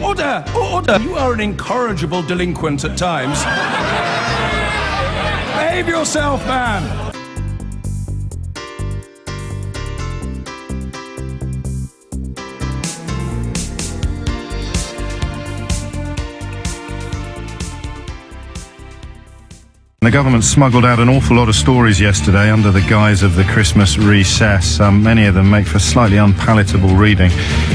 Order! Order! You are an incorrigible delinquent at times. Behave yourself, man! The government smuggled out an awful lot of stories yesterday under the guise of the Christmas recess. Many of them make for slightly unpalatable reading.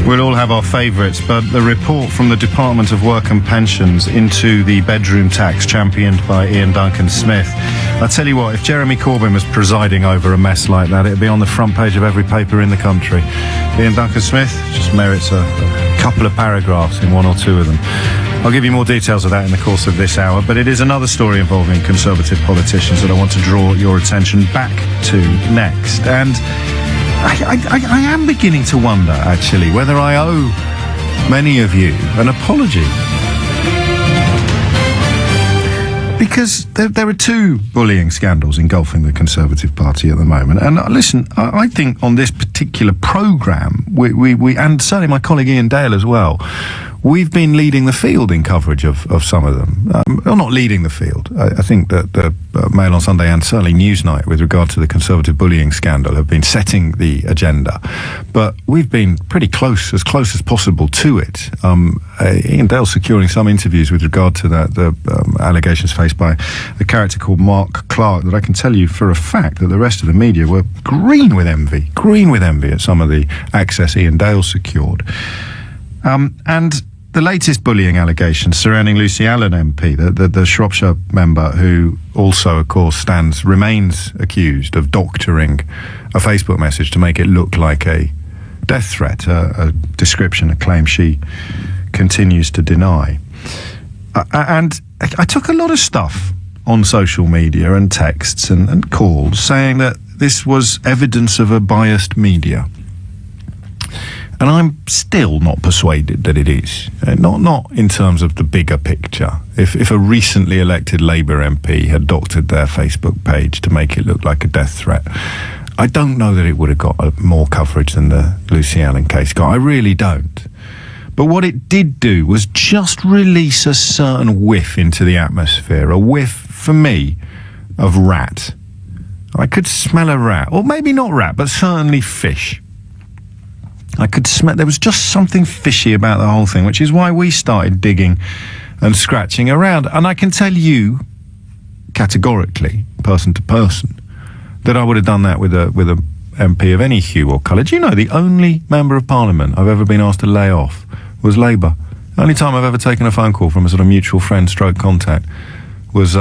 We'll all have our favourites, but the report from the Department of Work and Pensions into the bedroom tax championed by Ian Duncan Smith. I tell you what, if Jeremy Corbyn was presiding over a mess like that, it'd be on the front page of every paper in the country. Ian Duncan Smith just merits a couple of paragraphs in one or two of them. I'll give you more details of that in the course of this hour, but it is another story involving Conservative politicians that I want to draw your attention back to next. And I am beginning to wonder, actually, whether I owe many of you an apology. Because there are two bullying scandals engulfing the Conservative Party at the moment. And listen, I think on this particular programme, we and certainly my colleague Ian Dale as well, we've been leading the field in coverage of some of them. Well, not leading the field. I think that the Mail on Sunday and certainly Newsnight with regard to the Conservative bullying scandal have been setting the agenda. But we've been pretty close as possible to it. Ian Dale securing some interviews with regard to the allegations faced by a character called Mark Clark that I can tell you for a fact that the rest of the media were green with envy at some of the access Ian Dale secured. And the latest bullying allegations surrounding Lucy Allan MP, the Shropshire member who also, of course, remains accused of doctoring a Facebook message to make it look like a death threat, a description, a claim she continues to deny. And I took a lot of stuff on social media and texts and calls saying that this was evidence of a biased media. And I'm still not persuaded that it is. Not in terms of the bigger picture. If a recently elected Labour MP had doctored their Facebook page to make it look like a death threat, I don't know that it would have got more coverage than the Lucy Allan case got. I really don't. But what it did do was just release a certain whiff into the atmosphere. A whiff, for me, of rat. I could smell a rat. Or maybe not rat, but certainly fish. I could smell, there was just something fishy about the whole thing, which is why we started digging and scratching around. And I can tell you, categorically, person to person, that I would have done that with a MP of any hue or colour. Do you know the only Member of Parliament I've ever been asked to lay off was Labour? The only time I've ever taken a phone call from a sort of mutual friend stroke contact was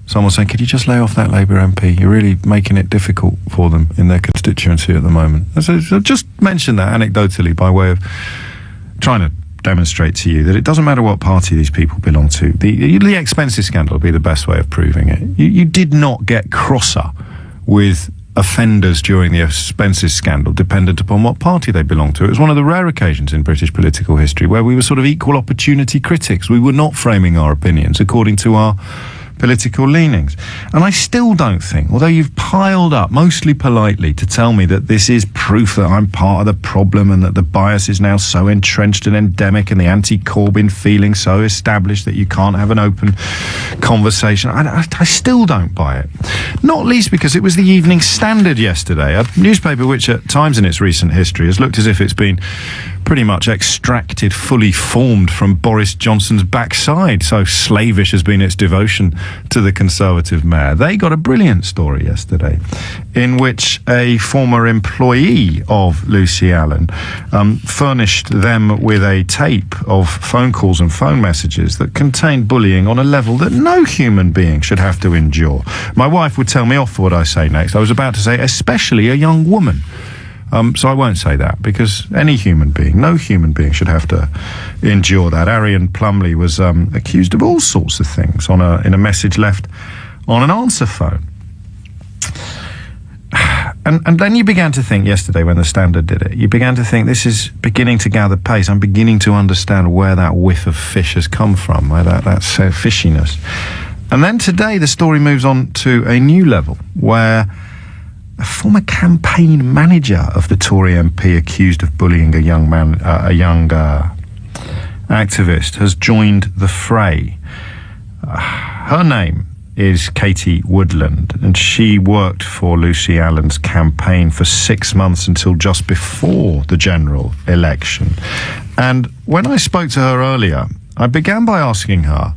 someone saying, could you just lay off that Labour MP? You're really making it difficult for them in their constituency at the moment. So just mention that anecdotally by way of trying to demonstrate to you that it doesn't matter what party these people belong to. The expenses scandal will be the best way of proving it. You did not get crosser with offenders during the expenses scandal dependent upon what party they belonged to. It was one of the rare occasions in British political history where we were sort of equal opportunity critics. We were not framing our opinions according to our political leanings. And I still don't think, although you've piled up, mostly politely, to tell me that this is proof that I'm part of the problem and that the bias is now so entrenched and endemic and the anti-Corbyn feeling so established that you can't have an open conversation. I still don't buy it. Not least because it was the Evening Standard yesterday, a newspaper which at times in its recent history has looked as if it's been pretty much extracted, fully formed from Boris Johnson's backside. So slavish has been its devotion to the Conservative mayor. They got a brilliant story yesterday in which a former employee of Lucy Allan furnished them with a tape of phone calls and phone messages that contained bullying on a level that no human being should have to endure. My wife would tell me off for what I say next. I was about to say, especially a young woman. So I won't say that, because any human being, no human being should have to endure that. Arian Plumley was accused of all sorts of things in a message left on an answer phone. And then you began to think yesterday when the Standard did it, you began to think this is beginning to gather pace. I'm beginning to understand where that whiff of fish has come from, where that fishiness. And then today the story moves on to a new level where a former campaign manager of the Tory MP accused of bullying a young activist has joined the fray. Her name is Katie Woodland, and she worked for Lucy Allan's campaign for 6 months until just before the general election. And when I spoke to her earlier, I began by asking her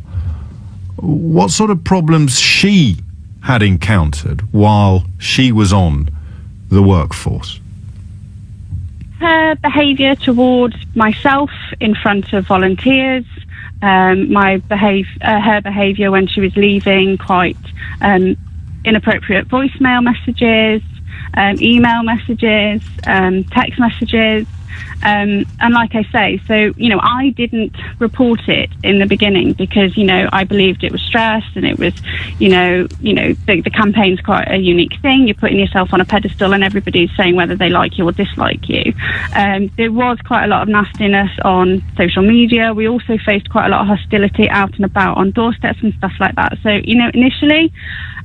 what sort of problems she had encountered while she was on the workforce. Her behaviour towards myself in front of volunteers, her behaviour when she was leaving quite inappropriate voicemail messages, email messages, text messages. And like I say, so, I didn't report it in the beginning because, I believed it was stress and it was, the campaign's quite a unique thing. You're putting yourself on a pedestal and everybody's saying whether they like you or dislike you. There was quite a lot of nastiness on social media. We also faced quite a lot of hostility out and about on doorsteps and stuff like that. So, initially,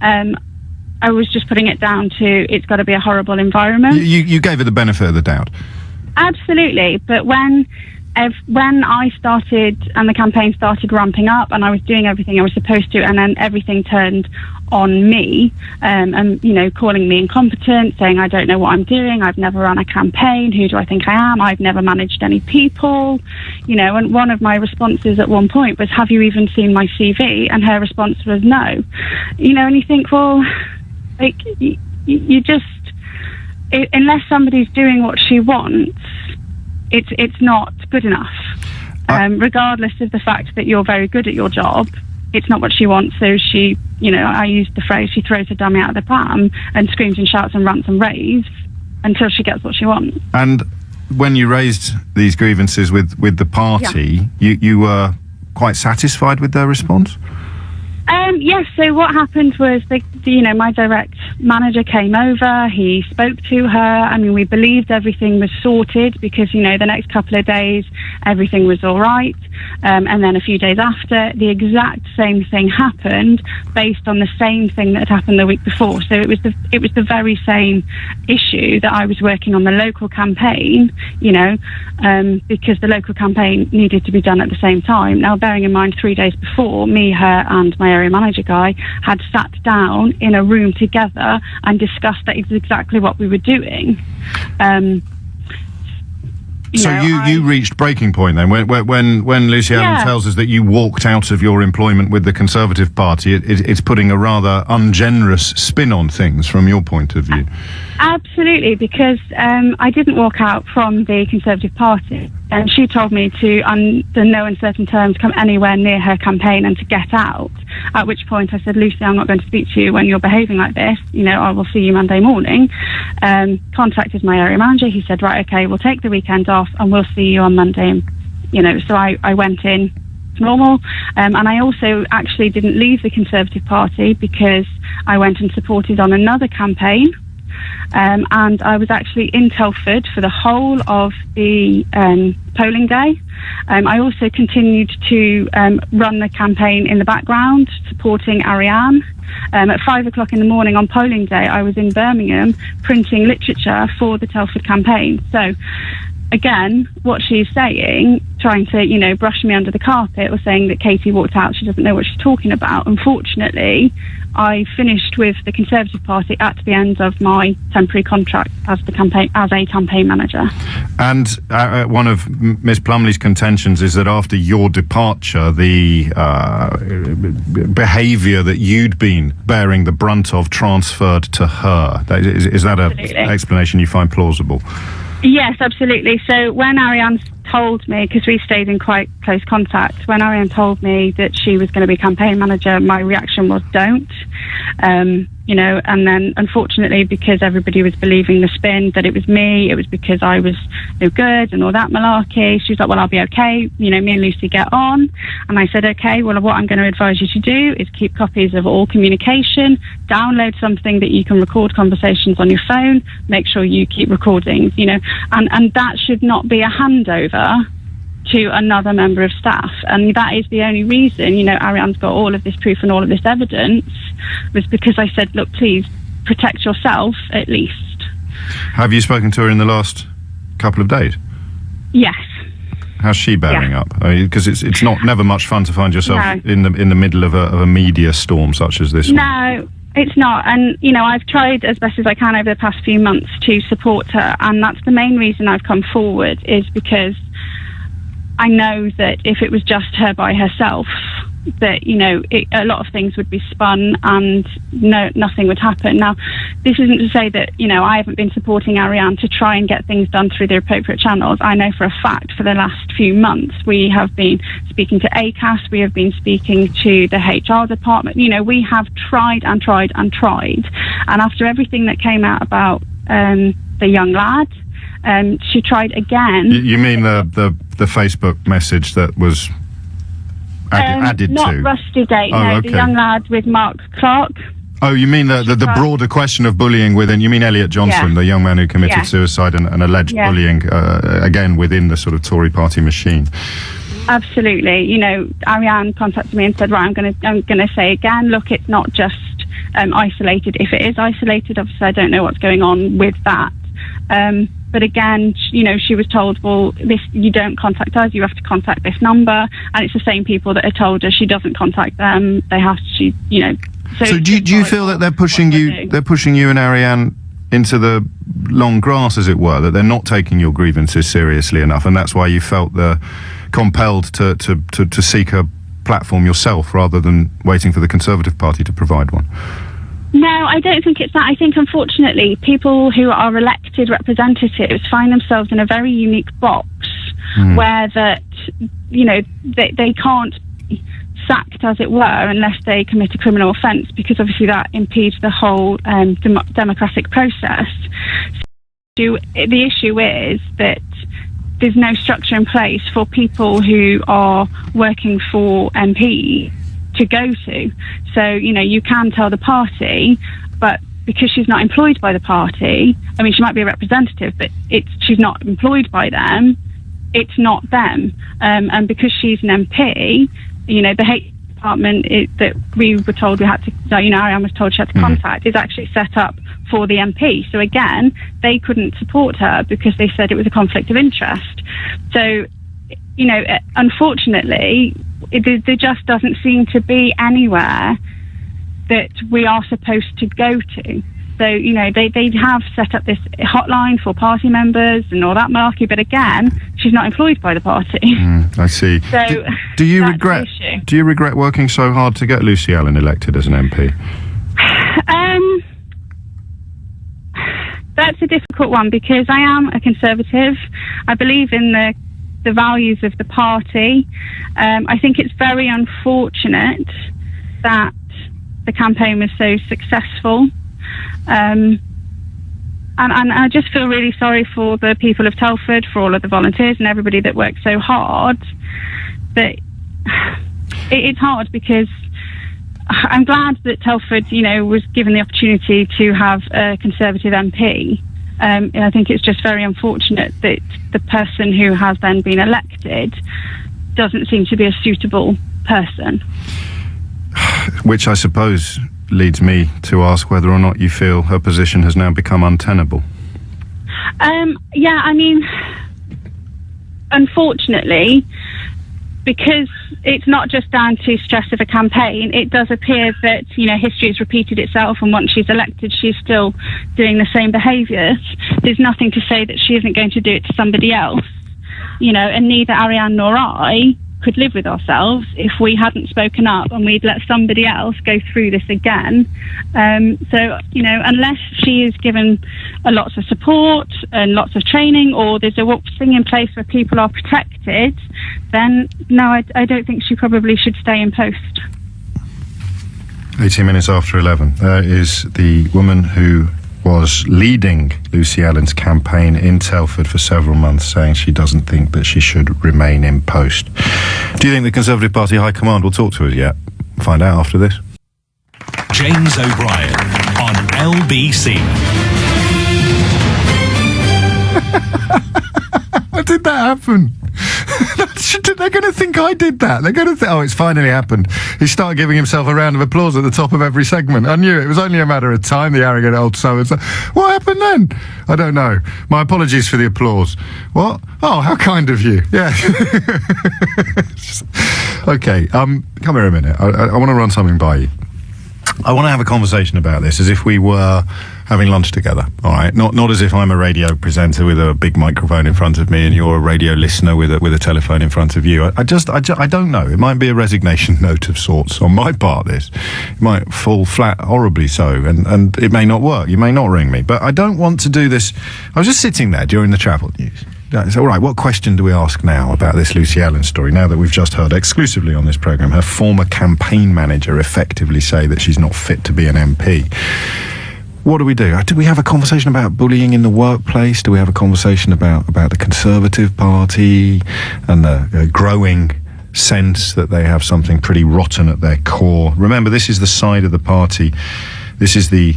I was just putting it down to it's got to be a horrible environment. You gave it the benefit of the doubt. Absolutely, but when I started and the campaign started ramping up and I was doing everything I was supposed to, and then everything turned on me, and calling me incompetent, saying I don't know what I'm doing, I've never run a campaign, who do I think I am, I've never managed any people, and one of my responses at one point was, have you even seen my CV? And her response was no. And you think, well, like, you just, unless somebody's doing what she wants, it's not good enough. Regardless of the fact that you're very good at your job, it's not what she wants. So she, I used the phrase, she throws a dummy out of the pram and screams and shouts and rants and raves until she gets what she wants. And when you raised these grievances with the party, you were quite satisfied with their response? Yes, so what happened was, my direct manager came over, he spoke to her. I mean, we believed everything was sorted because, the next couple of days, everything was all right. And then a few days after, the exact same thing happened based on the same thing that had happened the week before. So it was the very same issue that I was working on the local campaign, because the local campaign needed to be done at the same time. Now, bearing in mind 3 days before, me, her and my area manager guy had sat down in a room together and discussed that exactly what we were doing. You reached breaking point then when Lucy Allan tells us that you walked out of your employment with the Conservative Party. It's putting a rather ungenerous spin on things from your point of view. Absolutely, because I didn't walk out from the Conservative Party, and she told me to, under no uncertain terms, come anywhere near her campaign and to get out. At which point I said, Lucy, I'm not going to speak to you when you're behaving like this. I will see you Monday morning. Contacted my area manager. He said, right, okay, we'll take the weekend off and we'll see you on Monday. So I went in normal. And I also actually didn't leave the Conservative Party because I went and supported on another campaign. And I was actually in Telford for the whole of the polling day. I also continued to run the campaign in the background, supporting Ariane. At 5 o'clock in the morning on polling day, I was in Birmingham printing literature for the Telford campaign. So, again, what she's saying, trying to, brush me under the carpet, or saying that Katie walked out, she doesn't know what she's talking about. Unfortunately, I finished with the Conservative Party at the end of my temporary contract as a campaign manager. And one of Miss Plumley's contentions is that after your departure, the behaviour that you'd been bearing the brunt of transferred to her. Is that an explanation you find plausible? Yes, absolutely. So when Ariane told me, because we stayed in quite close contact, when Ariane told me that she was going to be campaign manager, my reaction was don't. And then unfortunately, because everybody was believing the spin that it was me, it was because I was no good and all that malarkey, she was like, well, I'll be okay. Me and Lucy get on. And I said, okay, well, what I'm going to advise you to do is keep copies of all communication, download something that you can record conversations on your phone, make sure you keep recordings, and that should not be a handover to another member of staff. And that is the only reason, Ariane's got all of this proof and all of this evidence, was because I said, look, please protect yourself at least. Have you spoken to her in the last couple of days? Yes. How's she bearing up? Because it's never much fun to find yourself No. in the middle of a media storm such as this one. No, it's not. And, I've tried as best as I can over the past few months to support her. And that's the main reason I've come forward, is because I know that if it was just her by herself, that, a lot of things would be spun and nothing would happen. Now, this isn't to say that, I haven't been supporting Ariane to try and get things done through the appropriate channels. I know for a fact for the last few months we have been speaking to ACAS, we have been speaking to the HR department. We have tried and tried and tried. And after everything that came out about the young lad, she tried again. You mean the Facebook message that was added not to? Rusty Gate, Oh, no, okay. the young lad with Mark Clark. Oh, you mean the broader question of bullying within? You mean Elliot Johnson, Yeah. the young man who committed Yeah. suicide and alleged Yeah. bullying again within the sort of Tory party machine? Absolutely. Ariane contacted me and said, right, I'm going to say again, look, it's not just isolated. If it is isolated, obviously I don't know what's going on with that. But again, she was told, well, you don't contact us, you have to contact this number. And it's the same people that are told her she doesn't contact them. They have to, So do you feel that they're pushing you and Ariane into the long grass, as it were, that they're not taking your grievances seriously enough, and that's why you felt compelled to seek a platform yourself rather than waiting for the Conservative Party to provide one? No, I don't think it's that. I think, unfortunately, people who are elected representatives find themselves in a very unique box where that, they can't be sacked, as it were, unless they commit a criminal offence, because obviously that impedes the whole democratic process. So the issue is that there's no structure in place for people who are working for MP to go to. So, you can tell the party, but because she's not employed by the party, I mean, she might be a representative, but she's not employed by them, it's not them. And because she's an MP, the hate department that we were told we had to, Ariane was told she had to contact, is actually set up for the MP. So again, they couldn't support her because they said it was a conflict of interest. So, unfortunately, there just doesn't seem to be anywhere that we are supposed to go to. So, they have set up this hotline for party members and all that malarkey, but again, she's not employed by the party. I see. So do you that's regret the issue. Do you regret working so hard to get Lucy Allan elected as an MP? That's a difficult one because I am a Conservative. I believe in the values of the party. I think it's very unfortunate that the campaign was so successful. And I just feel really sorry for the people of Telford, for all of the volunteers and everybody that worked so hard. But it's hard because I'm glad that Telford, was given the opportunity to have a Conservative MP. And I think it's just very unfortunate that the person who has then been elected doesn't seem to be a suitable person. Which I suppose leads me to ask whether or not you feel her position has now become untenable. Yeah, I mean, unfortunately, because it's not just down to stress of a campaign, it does appear that, history has repeated itself, and once she's elected, she's still doing the same behaviours. There's nothing to say that she isn't going to do it to somebody else, and neither Ariane nor I could live with ourselves if we hadn't spoken up and we'd let somebody else go through this again. So, unless she is given lots of support and lots of training, or there's a thing in place where people are protected, then no, I don't think she probably should stay in post. 18 minutes after 11. There is the woman who was leading Lucy Allan's campaign in Telford for several months, saying she doesn't think that she should remain in post. Do you think the Conservative Party High Command will talk to us yet? Find out after this. James O'Brien on LBC. How did that happen? They're going to think I did that. They're going to think, oh, it's finally happened. He started giving himself a round of applause at the top of every segment. I knew it was only a matter of time, the arrogant old so-and-so. What happened then? I don't know. My apologies for the applause. What? Oh, how kind of you. Yeah. Okay, come here a minute. I want to run something by you. I want to have a conversation about this as if we were having lunch together, all right? Not as if I'm a radio presenter with a big microphone in front of me and you're a radio listener with a telephone in front of you. I don't know. It might be a resignation note of sorts on my part, this. It might fall flat, horribly so, and it may not work. You may not ring me, but I don't want to do this. I was just sitting there during the travel news. So, all right, what question do we ask now about this Lucy Allan story, now that we've just heard exclusively on this programme her former campaign manager effectively say that she's not fit to be an MP? What do we do? Do we have a conversation about bullying in the workplace? Do we have a conversation about the Conservative Party and the growing sense that they have something pretty rotten at their core? Remember, this is the side of the party. This is the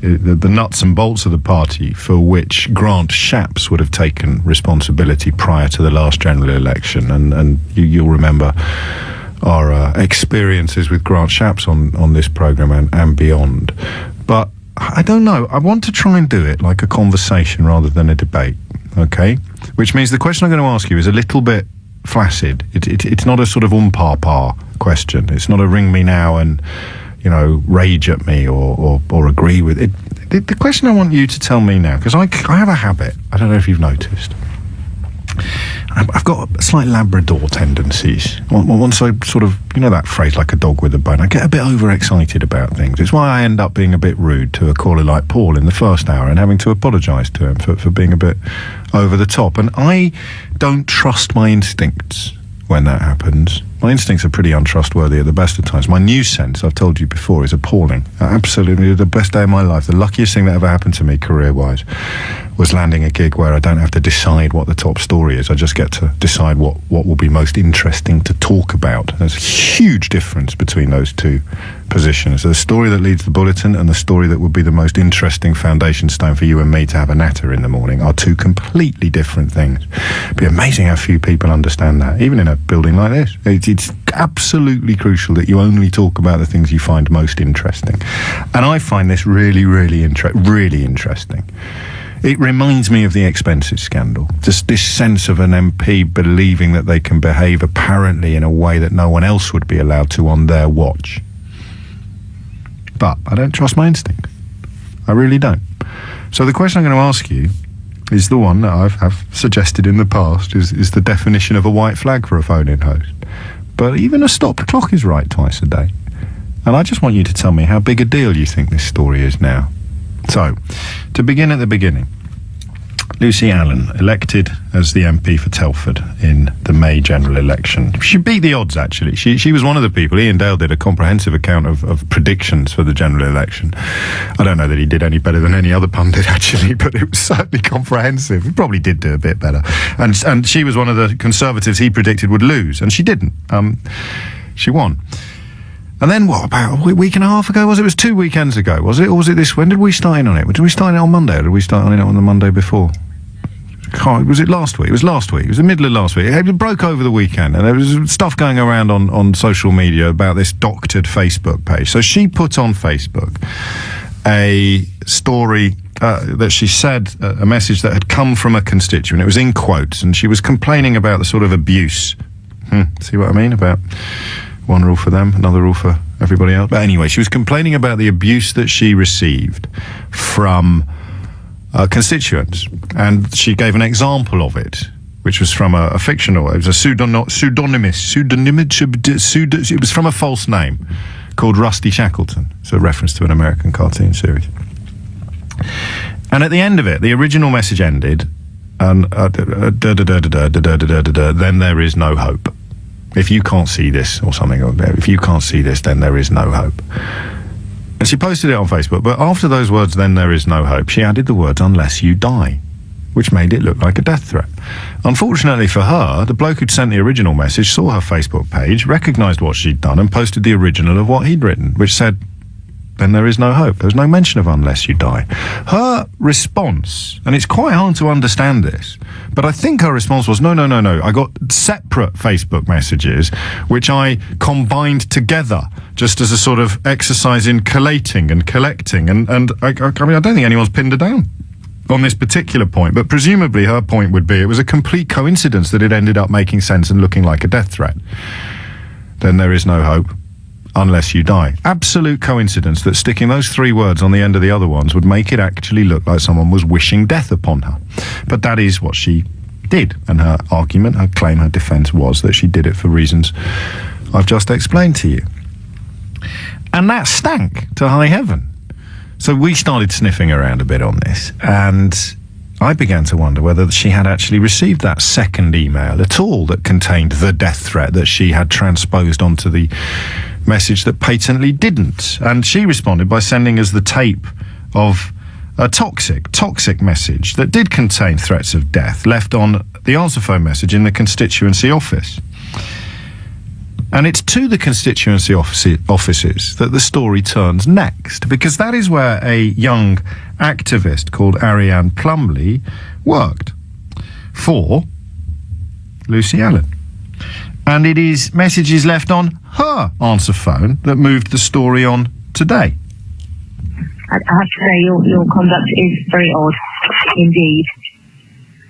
nuts and bolts of the party for which Grant Shapps would have taken responsibility prior to the last general election. And you'll remember our experiences with Grant Shapps on this programme and beyond. But I don't know. I want to try and do it like a conversation rather than a debate, okay? Which means the question I'm going to ask you is a little bit flaccid. It's not a sort of pa question. It's not a ring me now and, you know, rage at me or agree with it. The question I want you to tell me now, because I have a habit, I don't know if you've noticed. I've got slight Labrador tendencies. Once I sort of, you know that phrase, like a dog with a bone, I get a bit overexcited about things. It's why I end up being a bit rude to a caller like Paul in the first hour and having to apologise to him for being a bit over the top. And I don't trust my instincts when that happens. My instincts are pretty untrustworthy at the best of times. My news sense, I've told you before, is appalling. Absolutely the best day of my life. The luckiest thing that ever happened to me career-wise was landing a gig where I don't have to decide what the top story is. I just get to decide what will be most interesting to talk about. There's a huge difference between those two positions. The story that leads the bulletin and the story that would be the most interesting foundation stone for you and me to have a natter in the morning are two completely different things. It'd be amazing how few people understand that, even in a building like this. It's absolutely crucial that you only talk about the things you find most interesting. And I find this really, really interesting. It reminds me of the expenses scandal. Just this sense of an MP believing that they can behave apparently in a way that no one else would be allowed to on their watch. But I don't trust my instincts. I really don't. So the question I'm going to ask you is the one that I've suggested in the past, is the definition of a white flag for a phone-in host. But even a stopped clock is right twice a day. And I just want you to tell me how big a deal you think this story is now. So, to begin at the beginning, Lucy Allan, elected as the MP for Telford in the May general election. She beat the odds, actually. She was one of the people. Ian Dale did a comprehensive account of predictions for the general election. I don't know that he did any better than any other pundit, actually, but it was certainly comprehensive. He probably did do a bit better. And she was one of the Conservatives he predicted would lose, and she didn't. She won. And then what, about a week and a half ago? It was 2 weekends ago, was it? Or was it this? When did we start in on it? Did we start it on Monday, or did we start on it on the Monday before? Was it last week? It was last week. It was the middle of last week. It broke over the weekend, and there was stuff going around on social media about this doctored Facebook page. So she put on Facebook a story that she said, a message that had come from a constituent. It was in quotes, and she was complaining about the sort of abuse. See what I mean? About one rule for them, another rule for everybody else. But anyway, she was complaining about the abuse that she received from constituents, and she gave an example of it, which was from a fictional. It was a pseudonymous. It was from a false name called Rusty Shackleton. It's a reference to an American cartoon series. And at the end of it, the original message ended, and then there is no hope. If you can't see this, or something like that, if you can't see this, then there is no hope. And she posted it on Facebook, but after those words, then there is no hope, she added the words, unless you die, which made it look like a death threat. Unfortunately for her, the bloke who'd sent the original message saw her Facebook page, recognised what she'd done, and posted the original of what he'd written, which said, then there is no hope. There's no mention of unless you die. Her response, and it's quite hard to understand this, but I think her response was, no. I got separate Facebook messages, which I combined together just as a sort of exercise in collating and collecting. And I mean, I don't think anyone's pinned her down on this particular point, but presumably her point would be it was a complete coincidence that it ended up making sense and looking like a death threat. Then there is no hope. Unless you die. Absolute coincidence that sticking those 3 words on the end of the other ones would make it actually look like someone was wishing death upon her. But that is what she did. And her argument, her claim, her defence was that she did it for reasons I've just explained to you. And that stank to high heaven. So we started sniffing around a bit on this, and I began to wonder whether she had actually received that second email at all that contained the death threat that she had transposed onto the message that patently didn't. And she responded by sending us the tape of a toxic message that did contain threats of death left on the answer phone message in the constituency office. And it's to the constituency offices that the story turns next, because that is where a young activist called Allan Plumley worked for Lucy Allan. And it is messages left on her answer phone that moved the story on today. I have to say your conduct is very odd indeed.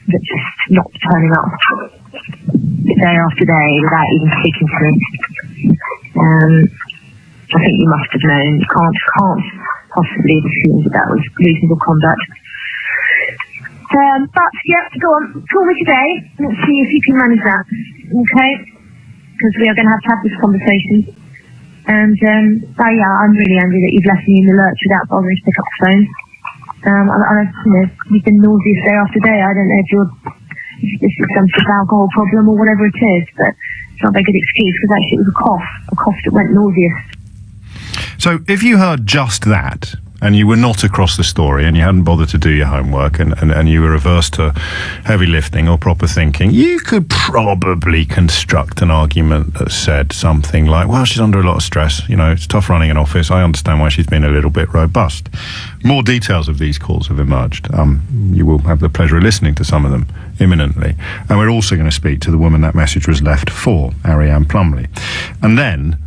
That just not turning up day after day without even speaking to me. I think you must have known. You can't possibly have assumed that was reasonable conduct. But yeah, go on, call me today. Let's see if you can manage that, okay? Because we are going to have this conversation. And I'm really angry that you've left me in the lurch without bothering to pick up the phone. You've been nauseous day after day. I don't know if this is some sort of alcohol problem or whatever it is, but it's not a very good excuse, because actually it was a cough that went nauseous. So if you heard just that, and you were not across the story, and you hadn't bothered to do your homework, and you were averse to heavy lifting or proper thinking, you could probably construct an argument that said something like, well, she's under a lot of stress, it's tough running an office, I understand why she's been a little bit robust. More details of these calls have emerged. You will have the pleasure of listening to some of them imminently. And we're also going to speak to the woman that message was left for, Allan Plumley. And then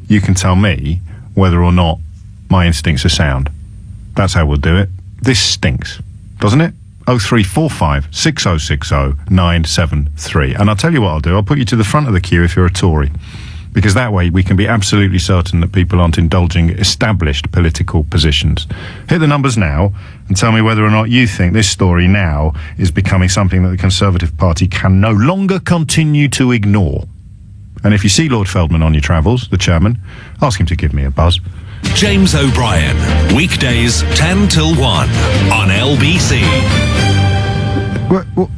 you can tell me whether or not my instincts are sound. That's how we'll do it. This stinks, doesn't it? 0345 6060 973. And I'll tell you what I'll do. I'll put you to the front of the queue if you're a Tory, because that way we can be absolutely certain that people aren't indulging established political positions. Hit the numbers now and tell me whether or not you think this story now is becoming something that the Conservative Party can no longer continue to ignore. And if you see Lord Feldman on your travels, the chairman, ask him to give me a buzz. James O'Brien, weekdays 10 till 1 on LBC.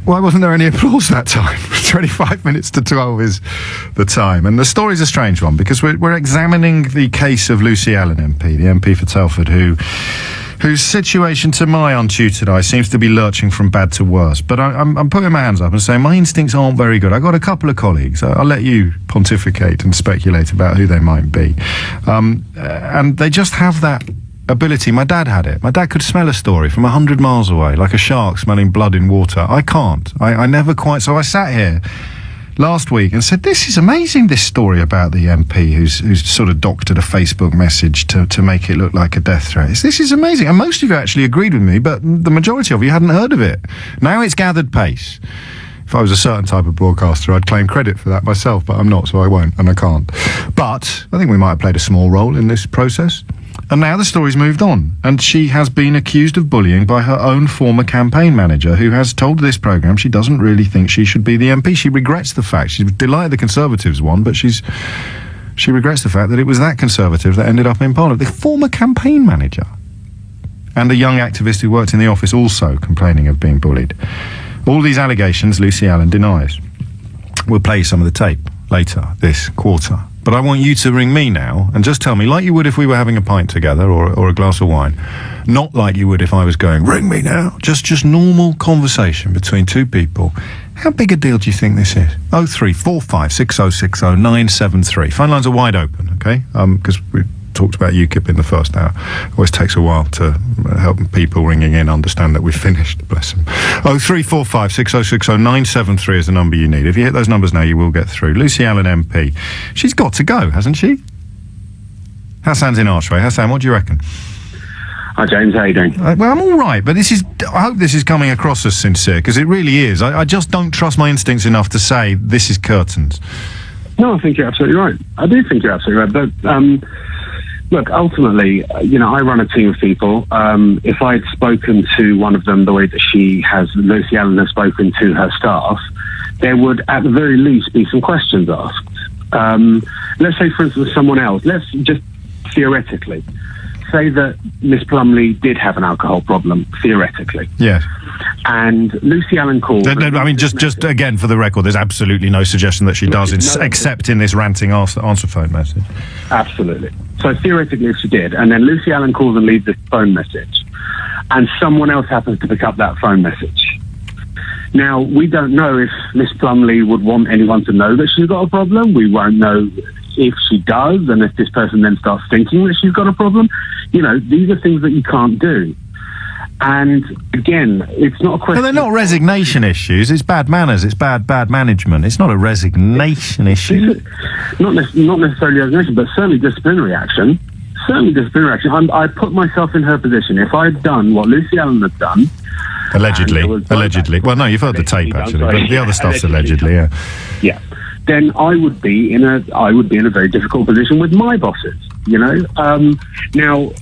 Why wasn't there any applause that time? 25 minutes to 12 is the time. And the story's a strange one, because we're examining the case of Lucy Allan MP, the MP for Telford, whose situation, to my untutored eye, seems to be lurching from bad to worse. But I'm putting my hands up and saying my instincts aren't very good. I've got a couple of colleagues. I'll let you pontificate and speculate about who they might be. And they just have that ability. My dad had it. My dad could smell a story from 100 miles away, like a shark smelling blood in water. I can't. I never quite... So I sat here last week and said, this is amazing, this story about the MP who's sort of doctored a Facebook message to make it look like a death threat. This is amazing. And most of you actually agreed with me, but the majority of you hadn't heard of it. Now it's gathered pace. If I was a certain type of broadcaster, I'd claim credit for that myself, but I'm not, so I won't, and I can't. But I think we might have played a small role in this process. And now the story's moved on, and she has been accused of bullying by her own former campaign manager, who has told this programme she doesn't really think she should be the MP. She regrets the fact. She's delighted the Conservatives won, but she regrets the fact that it was that Conservative that ended up in Parliament. The former campaign manager. And a young activist who worked in the office also complaining of being bullied. All these allegations Lucy Allan denies. We'll play you some of the tape later this quarter. But I want you to ring me now and just tell me, like you would if we were having a pint together or a glass of wine, not like you would if I was going, ring me now. Just normal conversation between two people. How big a deal do you think this is? 0345 6060 973. Phone lines are wide open, okay? Because we're talked about UKIP in the first hour. Always takes a while to help people ringing in understand that we've finished. Bless them. 0345 6060 973 is the number you need. If you hit those numbers now, you will get through. Lucy Allan MP. She's got to go, hasn't she? Hassan's in Archway. Hassan, what do you reckon? Hi James, how you doing? Well, I'm all right, but I hope this is coming across as sincere, because it really is. I just don't trust my instincts enough to say this is curtains. No, I think you're absolutely right. I do think you're absolutely right. But look, ultimately, I run a team of people. If I'd spoken to one of them the way that Lucy Allan has spoken to her staff, there would at the very least be some questions asked. Let's say, for instance, someone else. Let's just theoretically say that Miss Plumley did have an alcohol problem, theoretically. Yes. And Lucy Allan called. I mean, just again for the record, there's absolutely no suggestion that she does, except in this ranting answer phone message. Absolutely. So theoretically, if she did, and then Lucy Allan calls and leaves this phone message, and someone else happens to pick up that phone message. Now, we don't know if Miss Plumley would want anyone to know that she's got a problem. We won't know if she does, and if this person then starts thinking that she's got a problem. These are things that you can't do. And again, it's not a question. No, they're not resignation issues. It's bad manners. It's bad management. It's not a resignation issue. Not necessarily resignation, but certainly disciplinary action. I put myself in her position. If I'd done what Lucy Allan had done, allegedly. Well, no, you've heard the tape actually, but the other stuff's allegedly. Yeah. Yeah. Then I would be in a very difficult position with my bosses. Now,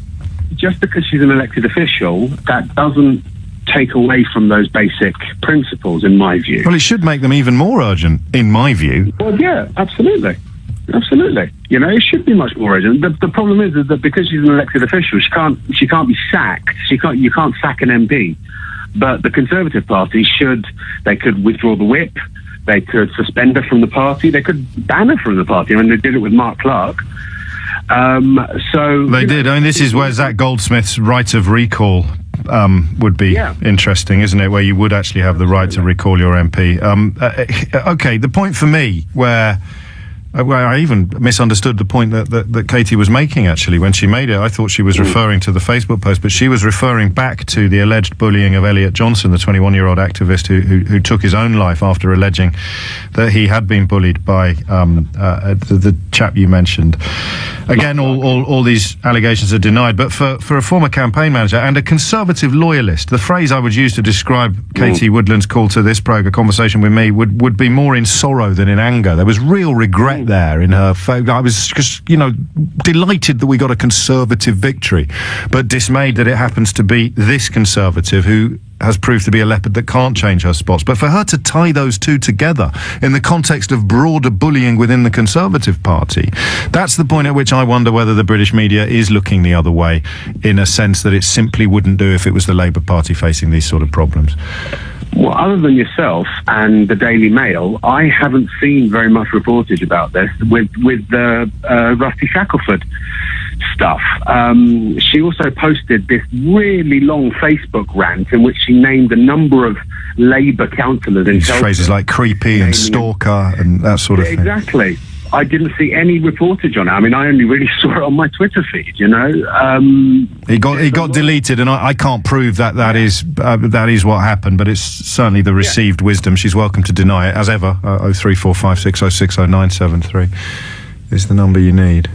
just because she's an elected official, that doesn't take away from those basic principles, in my view. Well, it should make them even more urgent, in my view. Well, yeah, absolutely. It should be much more urgent. The problem is that because she's an elected official, she can't be sacked. You can't sack an MP. But the Conservative Party they could withdraw the whip. They could suspend her from the party. They could ban her from the party. I mean, they did it with Mark Clark. They did. I mean, this is where Zach Goldsmith's right of recall would be interesting, isn't it? Where you would actually have the right to recall your MP. Okay, the point for me where I even misunderstood the point that Katie was making, actually, when she made it. I thought she was referring to the Facebook post, but she was referring back to the alleged bullying of Elliot Johnson, the 21-year-old activist who took his own life after alleging that he had been bullied by the chap you mentioned. Again, all these allegations are denied, but for a former campaign manager and a Conservative loyalist, the phrase I would use to describe Katie Woodland's call to this conversation with me would be more in sorrow than in anger. There was real regret there in her face. I was just, delighted that we got a Conservative victory, but dismayed that it happens to be this Conservative who has proved to be a leopard that can't change her spots. But for her to tie those two together in the context of broader bullying within the Conservative Party, that's the point at which I wonder whether the British media is looking the other way, in a sense that it simply wouldn't do if it was the Labour Party facing these sort of problems. Well, other than yourself and the Daily Mail, I haven't seen very much reportage about this with the Rusty Shackelford stuff. She also posted this really long Facebook rant in which she named a number of Labour councillors in Chelsea. Phrases like creepy and stalker and that sort of thing. Exactly. I didn't see any reportage on it. I mean, I only really saw it on my Twitter feed, He got deleted, and I can't prove that is what happened, but it's certainly the received wisdom. She's welcome to deny it, as ever. 0345 6060 973 is the number you need.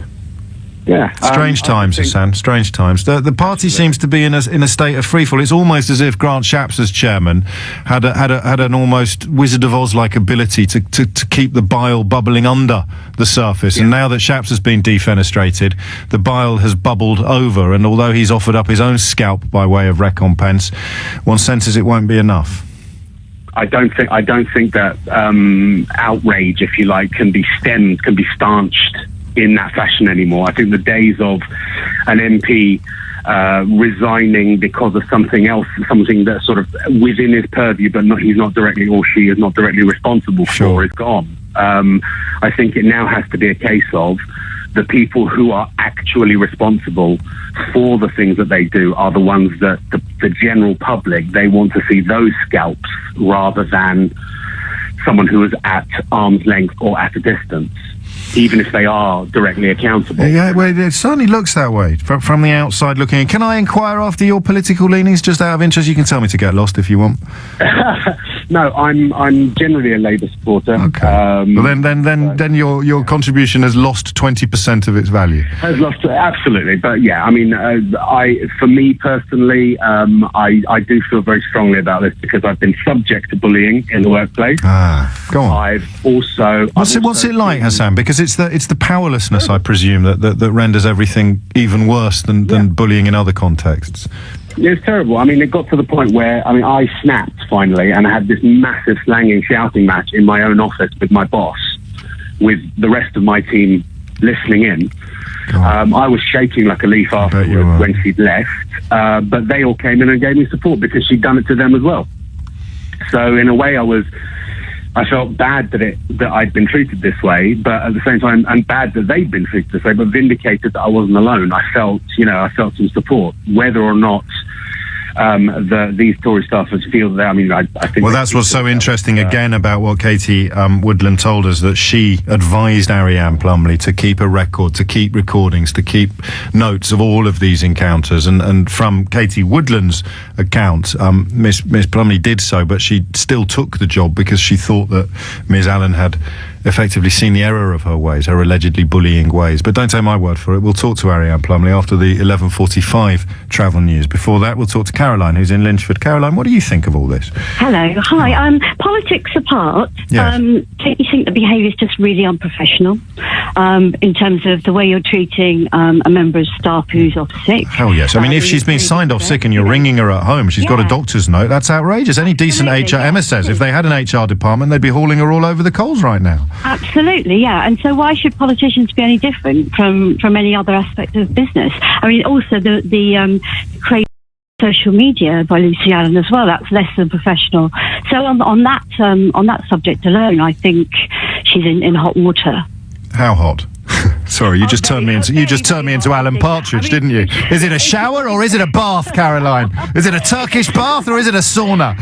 Yeah. Strange times, Hassan. Strange times. The party seems to be in a state of freefall. It's almost as if Grant Shapps, as chairman, had an almost Wizard of Oz-like ability to keep the bile bubbling under the surface. And now that Shapps has been defenestrated, the bile has bubbled over. And although he's offered up his own scalp by way of recompense, one senses it won't be enough. I don't think that outrage, if you like, can be stemmed, can be stanched in that fashion anymore. I think the days of an MP resigning because of something else, something that's sort of within his purview, but he's not directly, or she is not directly responsible for, is gone. I think it now has to be a case of the people who are actually responsible for the things that they do are the ones that the general public, they want to see those scalps rather than someone who is at arm's length or at a distance. even if they are directly accountable. Yeah, well, it certainly looks that way from the outside looking in. Can I inquire after your political leanings, just out of interest? You can tell me to get lost if you want. No, I'm generally a Labour supporter. Okay. Well, then your contribution has lost 20% of its value. Has lost, absolutely. But yeah, I mean, for me personally, I do feel very strongly about this because I've been subject to bullying in the workplace. Go on. I've also. What's it like, Hassan? Because it's the powerlessness, I presume, that renders everything even worse than bullying in other contexts. It's terrible. I mean, it got to the point where, I snapped finally, and I had this massive slanging, shouting match in my own office with my boss, with the rest of my team listening in. I was shaking like a leaf afterwards when she'd left, but they all came in and gave me support because she'd done it to them as well. So in a way, I felt bad that I'd been treated this way, but at the same time, and bad that they'd been treated this way, but vindicated that I wasn't alone. I felt some support, whether or not these Tory staffers feel that. I think. Well, that's what's so interesting again about what Katie Woodland told us, that she advised Ariane Plumley to keep a record, to keep recordings, to keep notes of all of these encounters. And from Katie Woodland's account, Miss Plumley did so, but she still took the job because she thought that Ms. Allan had effectively seen the error of her ways, her allegedly bullying ways. But don't take my word for it. We'll talk to Ariane Plumley after the 11:45 travel news. Before that, we'll talk to Caroline, who's in Lynchford. Caroline, what do you think of all this? Hello. Hi. Politics apart, Yes. don't you think the behaviour is just really unprofessional in terms of the way you're treating a member of staff who's off sick? Hell yes. If she's been signed off sick and you're ringing her at home, she's got a doctor's note, that's outrageous. Any decent Emma says, if they had an HR department, they'd be hauling her all over the coals right now. Absolutely, yeah. And so why should politicians be any different from any other aspect of business? Also the crazy social media by Lucy Allan as well, that's less than professional. So on that subject alone, I think she's in hot water. How hot? Sorry, you just turned me into Alan Partridge, didn't you? Is it a shower or is it a bath, Caroline? Is it a Turkish bath or is it a sauna?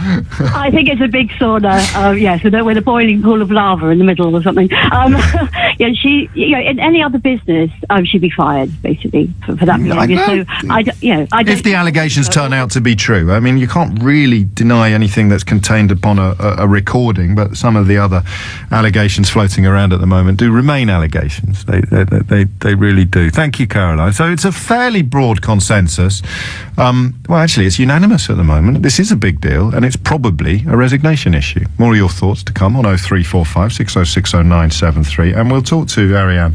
I think it's a big sauna. So with a boiling pool of lava in the middle or something. She, in any other business, she'd be fired basically for that behaviour. If the allegations turn out to be true, you can't really deny anything that's contained upon a recording, but some of the other allegations floating around at the moment do remain allegations. They really do. Thank you, Caroline. So it's a fairly broad consensus. Actually, it's unanimous at the moment. This is a big deal, and it's probably a resignation issue. More of your thoughts to come on 0345 6060 973, and we'll talk to Ariane,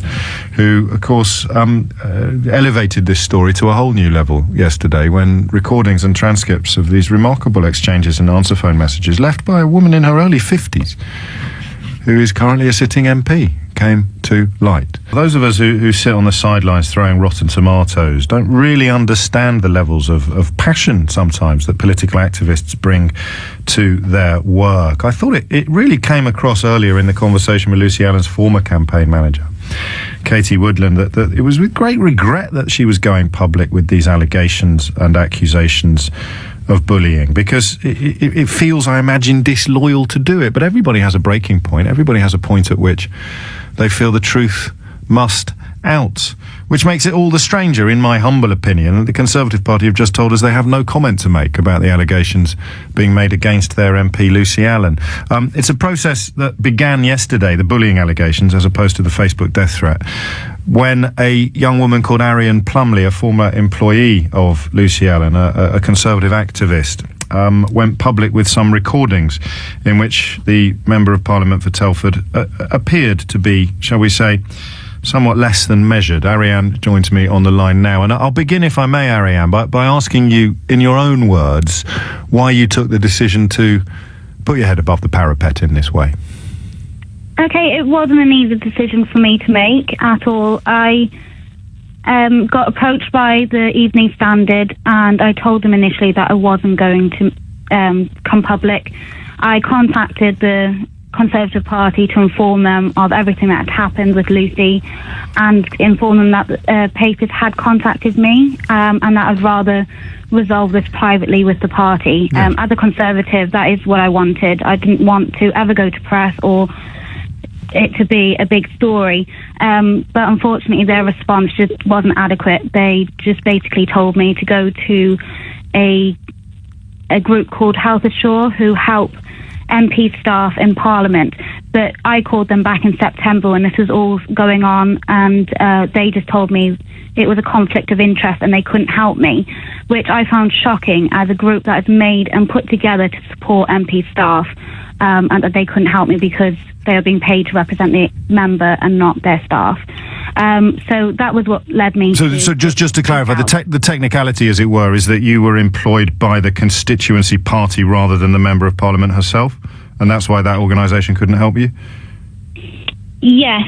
who, of course, elevated this story to a whole new level yesterday when recordings and transcripts of these remarkable exchanges and answer phone messages left by a woman in her early 50s, who is currently a sitting MP, came to light. Those of us who sit on the sidelines throwing rotten tomatoes don't really understand the levels of passion sometimes that political activists bring to their work. I thought it really came across earlier in the conversation with Lucy Allan's former campaign manager, Katie Woodland, that it was with great regret that she was going public with these allegations and accusations of bullying, because it feels, I imagine, disloyal to do it. But everybody has a breaking point. Everybody has a point at which they feel the truth must out, which makes it all the stranger, in my humble opinion, that the Conservative Party have just told us they have no comment to make about the allegations being made against their MP, Lucy Allan. It's a process that began yesterday, the bullying allegations, as opposed to the Facebook death threat, when a young woman called Ariane Plumley, a former employee of Lucy Allan, a Conservative activist, went public with some recordings in which the Member of Parliament for Telford appeared to be, shall we say, somewhat less than measured. Ariane joins me on the line now, and I'll begin, if I may, Ariane, by asking you, in your own words, why you took the decision to put your head above the parapet in this way. Okay, it wasn't an easy decision for me to make at all. I got approached by the Evening Standard, and I told them initially that I wasn't going to come public. I contacted the Conservative Party to inform them of everything that had happened with Lucy, and inform them that the papers had contacted me, and that I'd rather resolve this privately with the party. As a Conservative, that is what I wanted. I didn't want to ever go to press or it to be a big story. But unfortunately, their response just wasn't adequate. They just basically told me to go to a group called Health Assure, who help MP staff in Parliament. But I called them back in September when this was all going on, and they just told me it was a conflict of interest and they couldn't help me, which I found shocking as a group that is made and put together to support MP staff, and that they couldn't help me because they were being paid to represent the member and not their staff. So that was what led me to... So just to clarify, the technicality, as it were, is that you were employed by the constituency party rather than the Member of Parliament herself, and that's why that organisation couldn't help you? Yes.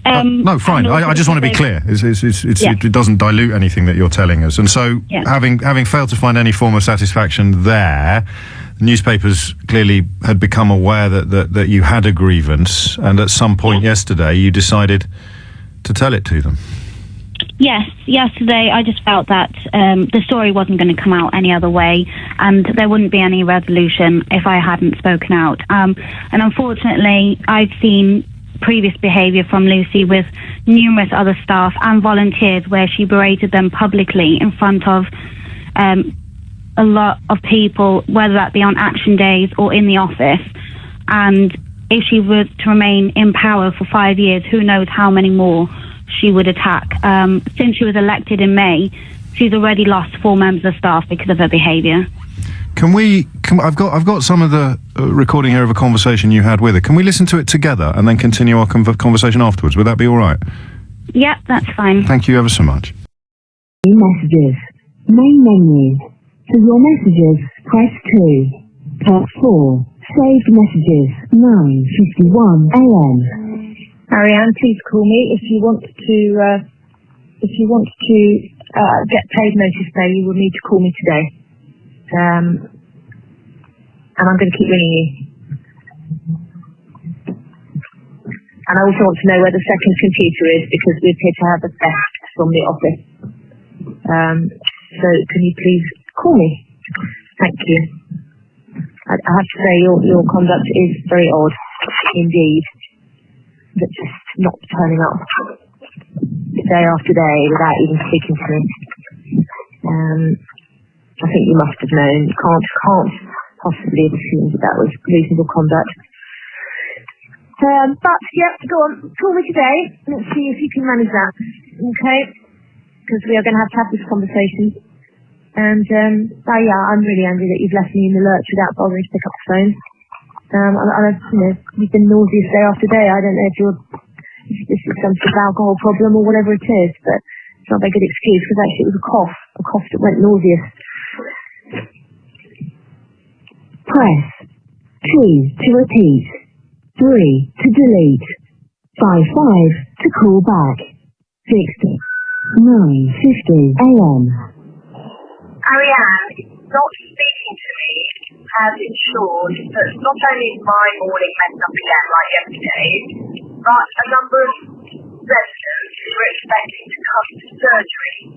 No, fine. I just want to be clear. It doesn't dilute anything that you're telling us. And so, having failed to find any form of satisfaction there, newspapers clearly had become aware that you had a grievance, and at some point yesterday you decided to tell it to them. Yes, yesterday I just felt that the story wasn't going to come out any other way, and there wouldn't be any resolution if I hadn't spoken out. And unfortunately, I've seen previous behaviour from Lucy with numerous other staff and volunteers where she berated them publicly in front of a lot of people, whether that be on action days or in the office. And if she was to remain in power for 5 years, who knows how many more she would attack. Since she was elected in May, she's already lost 4 members of staff because of her behaviour. I've got some of the recording here of a conversation you had with her. Can we listen to it together and then continue our conversation afterwards? Would that be all right? Yep, that's fine. Thank you ever so much. Messages. Main menu. For your messages, press 2. Press 4. Saved messages. 9:51 a.m. Ariane, please call me if you want to get paid notice pay. You will need to call me today. And I'm going to keep ringing you. And I also want to know where the second computer is, because we appear to have a theft from the office. So can you please call me? Thank you. I have to say your conduct is very odd indeed. But just not turning up day after day without even speaking to me. I think you must have known. You can't possibly have assumed that was reasonable conduct. But, yeah, go on. Call me today. Let's see if you can manage that. Okay? Because we are going to have this conversation. And, I'm really angry that you've left me in the lurch without bothering to pick up the phone. You've been nauseous day after day. I don't know if this is some sort of alcohol problem or whatever it is, but it's not a very good excuse, because actually it was a cough that went nauseous. Press 2 to repeat, 3 to delete, 5 to call back, 9:50 a.m. Ariane, not speaking to me has ensured that not only is my morning messed up again like yesterday, but a number of residents who were expecting to come to surgery.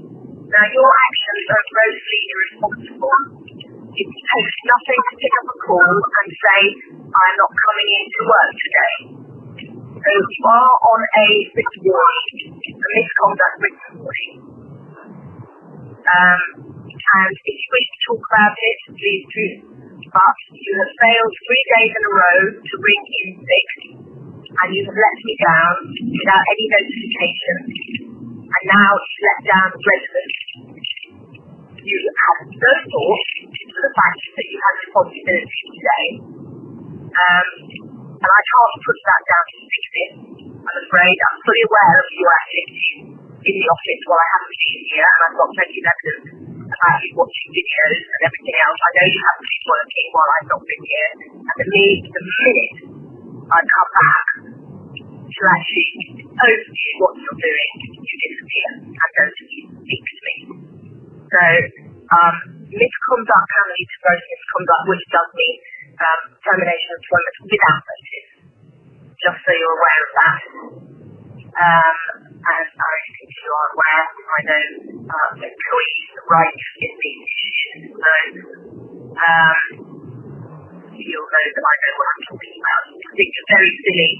Now, your actions are grossly irresponsible. It takes nothing to pick up a call and say, I'm not coming in to work today. So you are on a written warning, a misconduct written warning. And if you wish to talk about it, please do. But you have failed 3 days in a row to ring in sick, and you have let me down without any notification, and now you've let down residents. You have no thought for the fact that you have responsibility today, and I can't put that down to sickness. I'm afraid I'm fully aware of your activities in the office while I haven't been here, and I've got plenty of evidence about you watching videos and everything else. I know you haven't been working while I've not been here, and the minute I come back to actually overview what you're doing, you disappear and don't speak to me. So, misconduct can lead to gross misconduct, which does mean termination of employment without notice, just so you're aware of that. And I think you are aware, I know employees' rights in these issues, so you'll know that I know what I'm talking about. I think it's very silly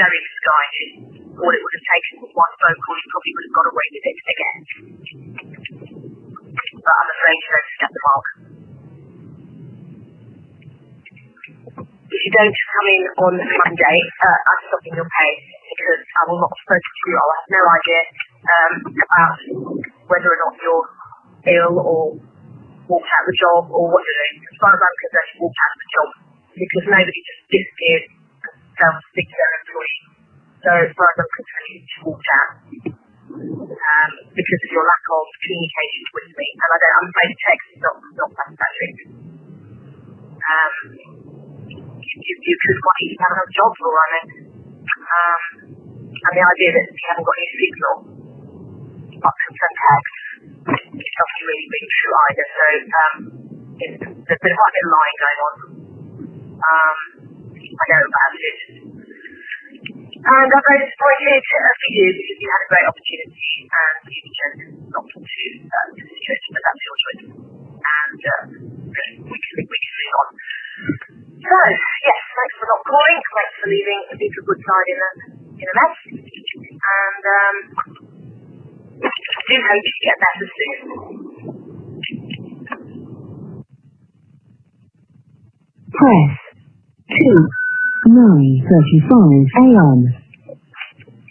very misguided. All it would have taken was one phone call, you probably would have got away with it again. But I'm afraid you overstepped the mark. If you don't come in on Monday, I'm stopping your pay because I will not have spoken to you. I'll have no idea about whether or not you're ill or walked out of the job or what you're doing. As far as I'm concerned, you walked out of the job because nobody just disappeared and fell sick to their employee. So as far as I'm concerned, you just walked out because of your lack of communication with me. And I'm afraid text is not satisfactory. You could quite easily have another job for all I know. And the idea that you haven't got any signal up from some text is not really true either. So there's been quite a bit of lying going on. I know about it. And I'm very disappointed for you because you had a great opportunity and you chose not to pursue the situation, but that's your choice. And we can move on. So, yes, thanks for not calling. Thanks for leaving a bit of good side in a mess. And do hope you get better soon. Press 2, 9:35 a.m.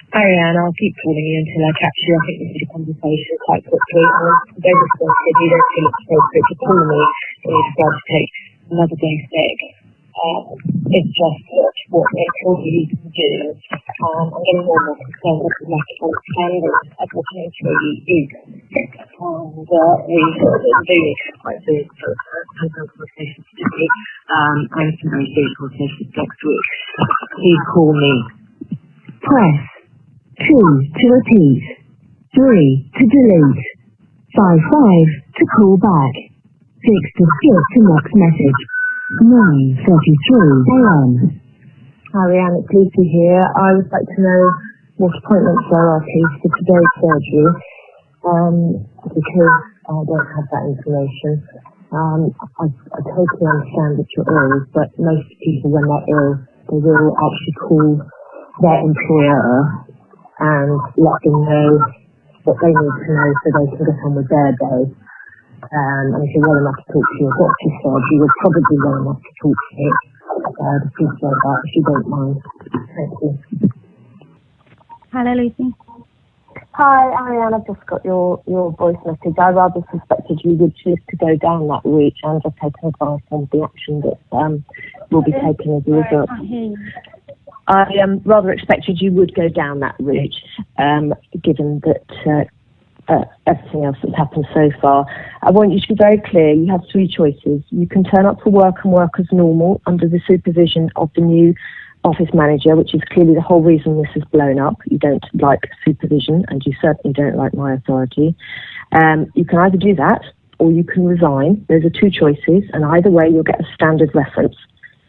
Ariane, I'll keep calling you until I catch you. I think we need a conversation quite quickly. I don't respond if you don't feel it's appropriate to call me and you decide to take another day sick. It's just what the employees do. I'm getting more and more concerned with the lack of understanding of what an employee is. And we do need to have quite serious conversations today and some very serious conversations next week. Please call me. Press 2 to repeat, 3 to delete, 5 to call back, 6 to skip to next message. 9:33 a.m. Ariane, it's Lucy here. I would like to know what appointments there are, please, for today's surgery, because I don't have that information. I totally understand that you're ill, but most people, when they're ill, they will actually call their employer and let them know what they need to know so they can get on with their day. And if you're well enough to talk to your doctor, surgery, you're probably well enough to talk to me. I'd appreciate that if you don't mind. Thank you. Hello, Lucy. Hi, Ariane, I've just got your voice message. I rather suspected you would choose to go down that route and just take advice on the action that will be taken as a result. I rather expected you would go down that route, given that everything else that's happened so far. I want you to be very clear. You have three choices. You can turn up for work and work as normal under the supervision of the new office manager, which is clearly the whole reason this has blown up. You don't like supervision, and you certainly don't like my authority. You can either do that, or you can resign. Those are two choices, and either way you'll get a standard reference.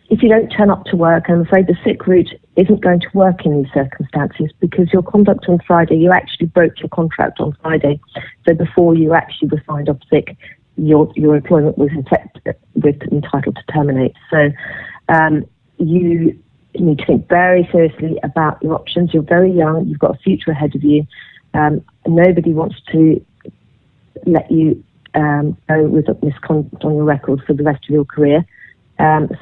If you don't turn up to work, I'm afraid the sick route isn't going to work in these circumstances, because your conduct on Friday, you actually broke your contract on Friday. So before you actually were signed off sick, your employment was entitled to terminate. So you need to think very seriously about your options. You're very young. You've got a future ahead of you. Nobody wants to let you go with misconduct on your record for the rest of your career.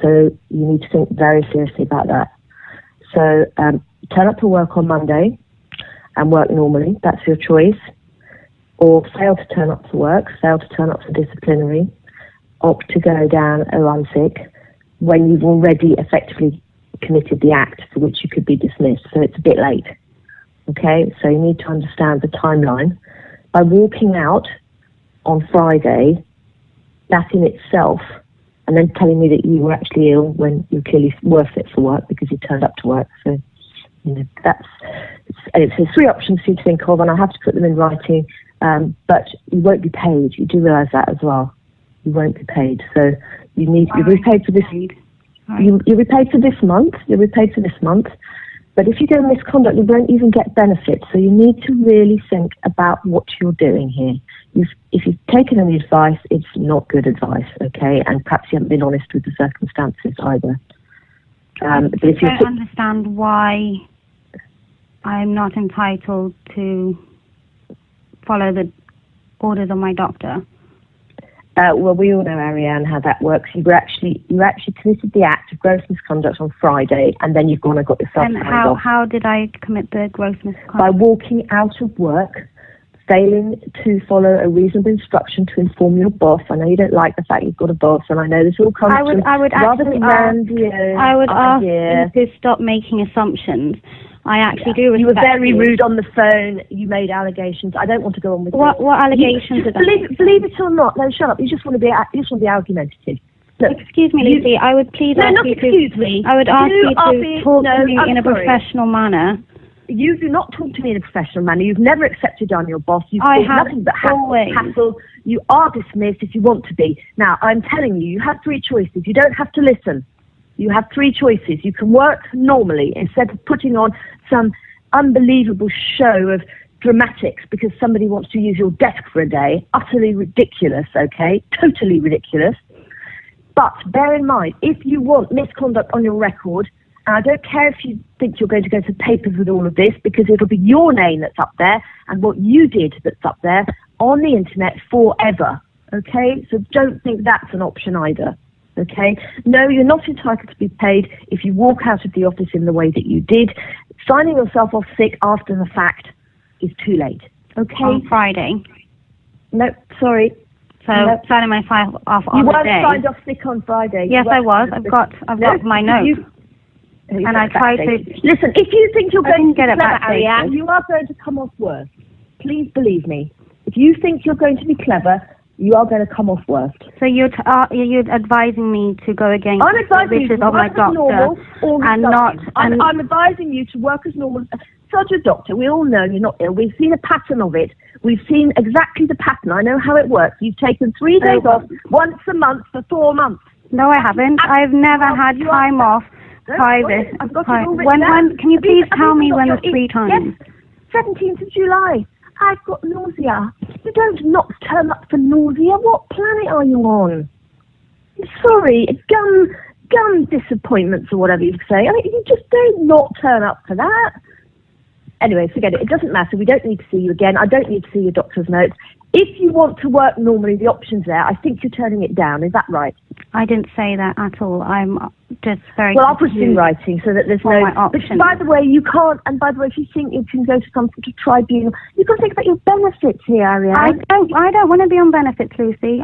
So you need to think very seriously about that. So turn up to work on Monday and work normally. That's your choice. Or fail to turn up to work, fail to turn up for disciplinary, opt to go down, oh, I'm sick, when you've already effectively committed the act for which you could be dismissed. So it's a bit late. Okay, so you need to understand the timeline. By walking out on Friday, that in itself, and then telling me that you were actually ill when you clearly were fit for work because you turned up to work. So, you know, it's three options for you to think of, and I have to put them in writing, but you won't be paid. You do realise that as well. You won't be paid. So you'll be paid for this. You'll be paid for this month. You'll be paid for this month. But if you go misconduct, you won't even get benefits. So you need to really think about what you're doing here. If you've taken any advice, it's not good advice, okay? And perhaps you haven't been honest with the circumstances either. But if you don't understand why I'm not entitled to follow the orders of my doctor. Well, we all know, Ariane, how that works. You actually committed the act of gross misconduct on Friday, and then you've gone and got yourself And signed off. how did I commit the gross misconduct? By walking out of work, failing to follow a reasonable instruction to inform your boss. I know you don't like the fact you've got a boss, and I know this all comes from I would rather actually grandiose I would ask idea. him to stop making assumptions. I actually do respect You were very rude on the phone. You made allegations. I don't want to go on with What this. allegations did I Believe it or not, no, shut up. You just want to be argumentative. Look, Excuse me, Lucy. I would please No, ask not you excuse to. me. I would ask You you are to being- talk no, to me I'm in a sorry. professional manner. You do not talk to me in a professional manner. You've never accepted on your boss. You've I caused have nothing but always. hassle. You are dismissed if you want to be. Now, I'm telling you, you have three choices. You don't have to listen. You have three choices. You can work normally instead of putting on some unbelievable show of dramatics because somebody wants to use your desk for a day. Utterly ridiculous, okay? Totally ridiculous. But bear in mind, if you want misconduct on your record, and I don't care if you think you're going to go to papers with all of this, because it'll be your name that's up there and what you did that's up there on the internet forever, okay? So don't think that's an option either, okay? No, you're not entitled to be paid if you walk out of the office in the way that you did. Signing yourself off sick after the fact is too late, okay? On Friday. No, sorry. So No. signing myself off on You the weren't day. signed off sick on Friday. Yes, You I weren't- was. I've got my note. And I tried to. Listen, if you think you're I going didn't to get be it clever, backdated. Ariane, you are going to come off worse. Please believe me. If you think you're going to be clever, you are going to come off worse. So you're advising me to go against I'm the advising you wishes to of my work as normal doctor or and resign. not. And I'm advising you to work as normal. Such a doctor, we all know you're not ill. We've seen a pattern of it. We've seen exactly the pattern. I know how it works. You've taken 3 days off once a month for 4 months. no, I haven't. I've never had You time are- off. Private. I've got it all written When? down. Can you Have please have tell me got when your the 3 times? Yes, 17th of July. I've got nausea. You don't not turn up for nausea. What planet are you on? Sorry, gun disappointments or whatever you say. I mean, you just don't not turn up for that. Anyway, forget it. It doesn't matter. We don't need to see you again. I don't need to see your doctor's notes. If you want to work normally, the option's there. I think you're turning it down. Is that right? I didn't say that at all. I'm just very. Well, I'll put it in confused. writing so that there's For no my options. But by the way, you can't. And by the way, if you think you can go to some sort of tribunal, you've got to think about your benefits here, Ariane. I don't want to be on benefits, Lucy.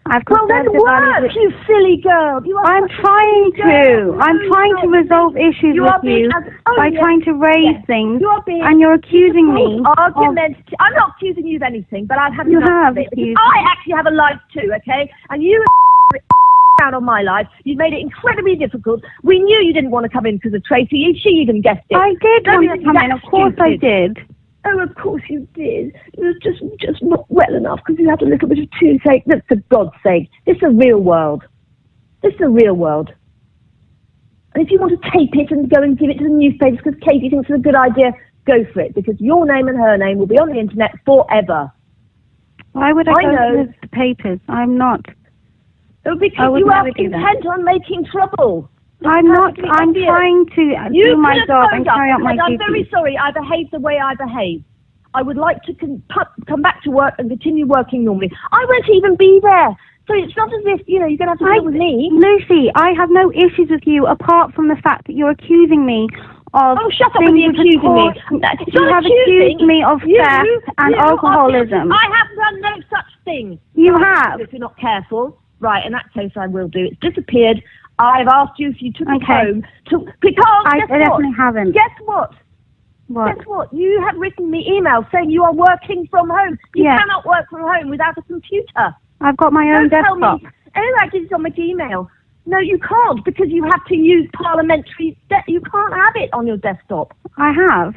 I've Well, then conservative values work, you silly girl. You are I'm such a trying silly girl. to. I'm No, trying you're to not. resolve issues You with are being you by yes. trying to raise Yes. things, You are being and you're accusing me of. argumentative. I'm not accusing you of anything, but I've had You enough have of it. Because accused I actually have a life too, okay? And you down on my life. You made it incredibly difficult. We knew you didn't want to come in because of Tracy. She even guessed it. I did Nobody want to thinks come in. that's Of course, I stupid. did. Oh, of course you did. It was just not well enough because you had a little bit of toothache. That's for God's sake. This is a real world. This is a real world. And if you want to tape it and go and give it to the newspapers because Katie thinks it's a good idea, go for it. Because your name and her name will be on the internet forever. Why would I I go know. to the papers? I'm not. Oh, I because would you are never do that. intent on making trouble. I'm not. perfectly I'm obvious. trying to You do my could have job phoned and up carry out my said, I'm duties. very sorry, I behaved the way I behaved. I would like to come back to work and continue working normally. I won't even be there. So it's not as if, you're going to have to deal with me. Lucy, I have no issues with you apart from the fact that you're accusing me of. Oh, shut up things with the which accusing me. cause- It's You not have accusing. accused me of theft and you are alcoholism. I have done no such thing. You have. If you're not careful. Right, in that case I will do. It's disappeared. I've asked you if you took it Okay. home. Because, I guess definitely what? haven't. Guess what? What? Guess what? You have written me emails saying you are working from home. You Yes. cannot work from home without a computer. I've got my own Don't tell desktop. me. Oh, I did it on my Gmail. No, you can't because you have to use parliamentary. You can't have it on your desktop. I have.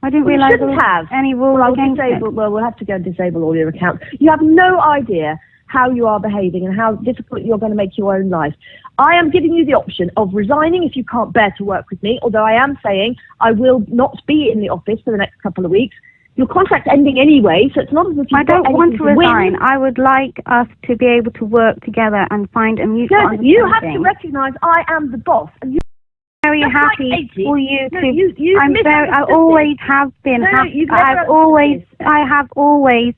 I didn't You realise there shouldn't was have. any rule Well, against we'll have to go and disable all your accounts. You have no idea how you are behaving and how difficult you're going to make your own life. I am giving you the option of resigning if you can't bear to work with me, although I am saying I will not be in the office for the next couple of weeks. Your contract's ending anyway, so it's not as if you've I don't got want to anything win. resign. I would like us to be able to work together and find a mutual No, understanding. you have to recognise I am the boss, and you very Just happy like 80. for you No, to. you I'm very. I misunderstood always have been. No, you've never I have always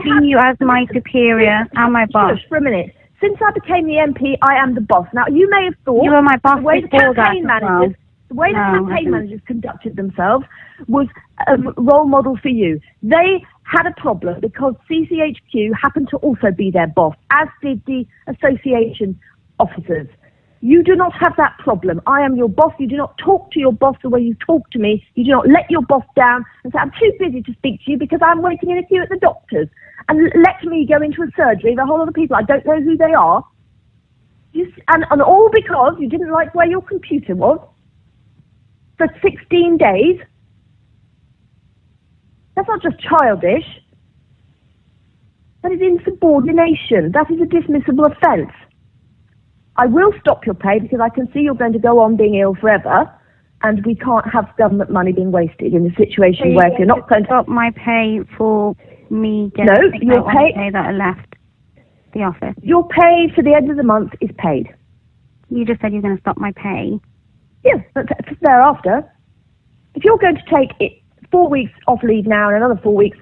seen you as my superior and my boss. Shush, for a minute. Since I became the MP, I am the boss. Now, you may have thought You were my boss the way the before that campaign as well. managers, the way the No, I campaign didn't. managers conducted themselves was a role model for you. They had a problem because CCHQ happened to also be their boss, as did the association officers. You do not have that problem. I am your boss. You do not talk to your boss the way you talk to me. You do not let your boss down and say, I'm too busy to speak to you because I'm waiting in a queue at the doctor's. And let me go into a surgery, the whole other people, I don't know who they are. And all because you didn't like where your computer was for 16 days. That's not just childish. That is insubordination. That is a dismissible offence. I will stop your pay because I can see you're going to go on being ill forever, and we can't have government money being wasted in a situation where if you're not going to stop my pay for me getting your pay that I left the office. Your pay for the end of the month is paid. You just said you're going to stop my pay. Yes, but thereafter, if you're going to take 4 weeks off leave now and another 4 weeks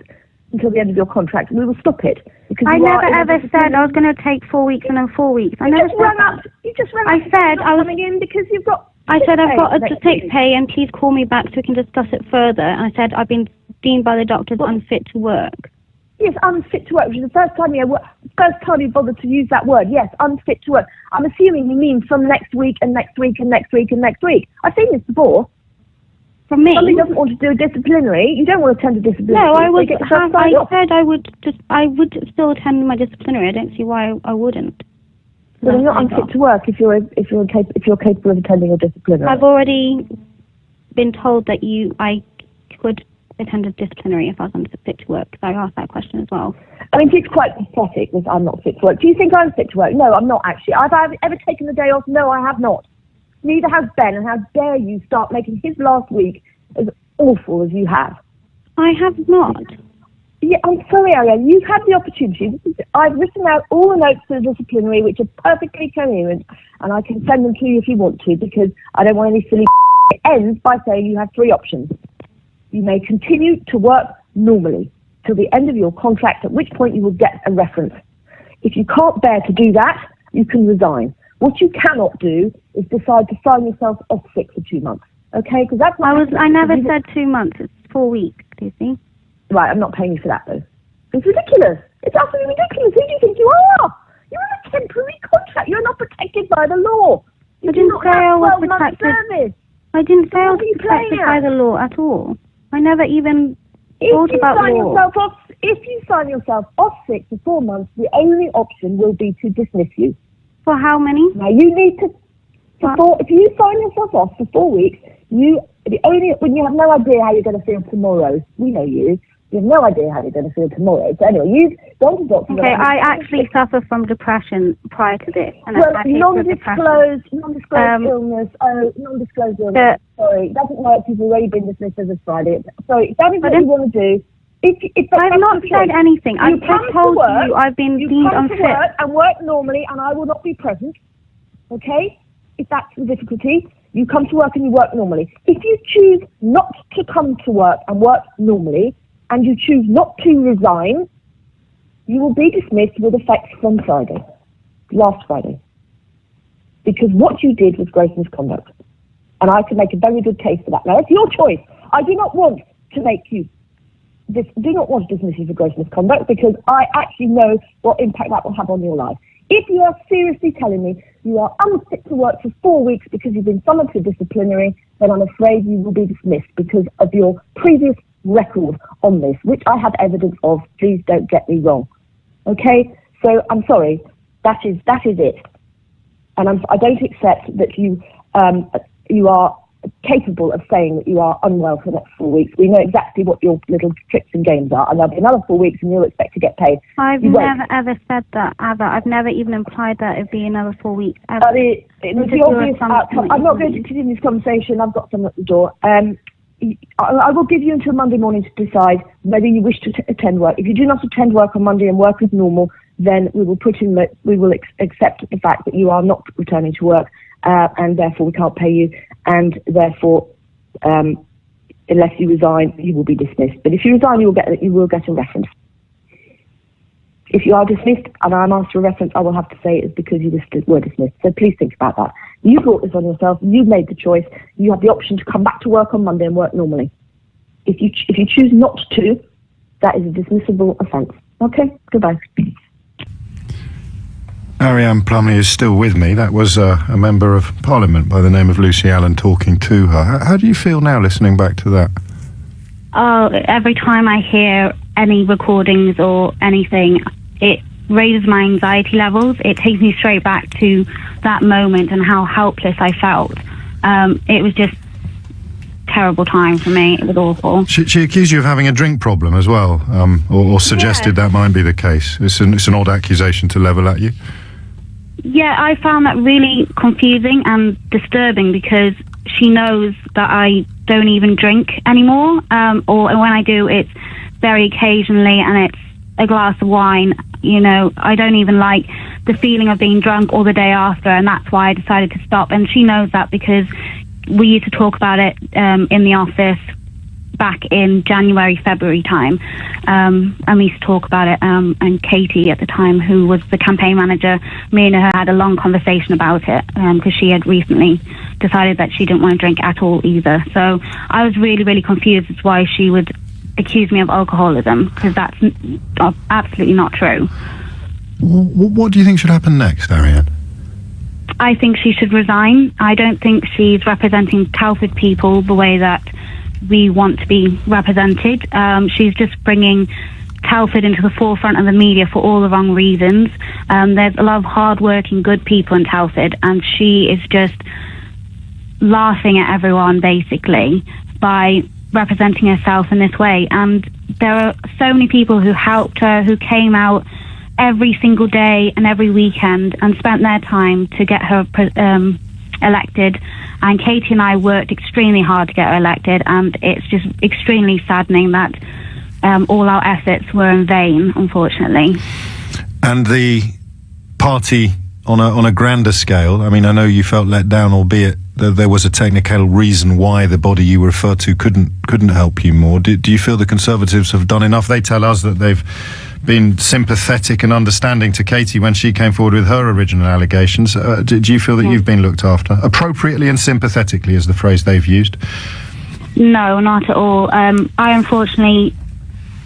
until the end of your contract, we will stop it. Because I never ever said I was going to take 4 weeks and then 4 weeks. I never said that. You just rang I up. said I was coming in because you've got. I said I've got to next take week. pay and please call me back so we can discuss it further. And I said I've been deemed by the doctors unfit to work. Yes, unfit to work, which is the first time you bothered to use that word. Yes, unfit to work. I'm assuming you mean from next week and next week and next week and next week. I've seen this before. From me? Somebody doesn't want to do a disciplinary. You don't want to attend a disciplinary. No, I would They get have. signed I off. said I would still attend my disciplinary. I don't see why I wouldn't. But you're not unfit to work if you're capable of attending a disciplinary. I've already been told that I could attend a disciplinary if I was unfit to work. So I asked that question as well. I mean, it's quite pathetic that I'm not fit to work. Do you think I'm fit to work? No, I'm not actually. Have I ever taken the day off? No, I have not. Neither has Ben, and how dare you start making his last week as awful as you have. I have not. Yeah, I'm sorry, Allan. You've had the opportunity. I've written out all the notes for the disciplinary, which are perfectly coherent, and I can send them to you if you want to, because I don't want any silly. It ends by saying you have 3 options. You may continue to work normally till the end of your contract, at which point you will get a reference. If you can't bear to do that, you can resign. What you cannot do is decide to sign yourself off sick for 2 months. Okay? Because that's not. I never said 2 months. It's 4 weeks. Do you see? Right, I'm not paying you for that though. It's ridiculous. It's absolutely ridiculous. Who do you think you are? You're in a temporary contract. You're not protected by the law. I didn't say I was protected. Service. I didn't say I was What are you protected playing by at? the law at all. I never even thought about law. If you sign yourself off sick for 4 months, the only option will be to dismiss you. For how many? Now you need to. If you sign yourself off for 4 weeks, when you have no idea how you're going to feel tomorrow. We know you. You have no idea how you're going to feel tomorrow. So anyway, you've gone to doctor. Okay, I actually suffer from depression prior to this. And Well, I non-disclosed illness. Oh, non-disclosed illness. Sorry, it doesn't work. You've already been dismissed as a Friday. Sorry, that is what you want to do. I've not said anything. I've just told you I've been deemed unfit. You come to work and work normally, and I will not be present. Okay? If that's the difficulty, you come to work and you work normally. If you choose not to come to work and work normally, and you choose not to resign, you will be dismissed with effect from Friday, last Friday. Because what you did was gross misconduct. And I can make a very good case for that. Now, it's your choice. I do not want to dismiss you for gross misconduct, because I actually know what impact that will have on your life. If you are seriously telling me you are unfit to work for 4 weeks because you've been summoned to disciplinary, then I'm afraid you will be dismissed because of your previous record on this, which I have evidence of. Please don't get me wrong. Okay? So I'm sorry. That is it. And I don't accept that you are capable of saying that you are unwell for the next 4 weeks. We know exactly what your little tricks and games are, and there'll be another 4 weeks and you'll expect to get paid. I've never ever said that, ever. I've never even implied that it'd be another 4 weeks, ever. The obvious outcome. I'm not going to continue this conversation. I've got someone at the door. I will give you until Monday morning to decide whether you wish to attend work. If you do not attend work on Monday and work as normal, then we will accept the fact that you are not returning to work, and therefore we can't pay you, and therefore, unless you resign, you will be dismissed. But if you resign, you will get a reference. If you are dismissed and I'm asked for a reference, I will have to say it's because you were dismissed. So please think about that. You brought this on yourself. You made the choice. You have the option to come back to work on Monday and work normally. If you choose not to, that is a dismissible offence. Okay, goodbye. Ariane Plumley is still with me. That was a member of Parliament by the name of Lucy Allan talking to her. How do you feel now listening back to that? Oh, every time I hear any recordings or anything, it raises my anxiety levels. It takes me straight back to that moment and how helpless I felt. It was just terrible time for me. It was awful. She accused you of having a drink problem as well, or suggested that might be the case. It's an odd accusation to level at you. Yeah, I found that really confusing and disturbing because she knows that I don't even drink anymore, or when I do, it's very occasionally and it's a glass of wine. You know, I don't even like the feeling of being drunk or the day after, and that's why I decided to stop. And she knows that because we used to talk about it in the office back in January, February time. And we used to talk about it, and Katie at the time, who was the campaign manager, me and her had a long conversation about it because she had recently decided that she didn't want to drink at all either. So I was really, really confused as why she would accuse me of alcoholism, because that's absolutely not true. What do you think should happen next, Ariane? I think she should resign. I don't think she's representing Telford people the way that we want to be represented. She's just bringing Telford into the forefront of the media for all the wrong reasons. There's a lot of hard-working, good people in Telford, and she is just laughing at everyone, basically, by representing herself in this way. And there are so many people who helped her, who came out every single day and every weekend and spent their time to get her elected. And Katie and I worked extremely hard to get her elected, and it's just extremely saddening that all our efforts were in vain, unfortunately. And the party on a grander scale, I mean, I know you felt let down, albeit there was a technical reason why the body you refer to couldn't help you more. Do you feel the Conservatives have done enough? They tell us that they've been sympathetic and understanding to Katie when she came forward with her original allegations. Do you feel that you've been looked after appropriately and sympathetically, is the phrase they've used? No, not at all. I unfortunately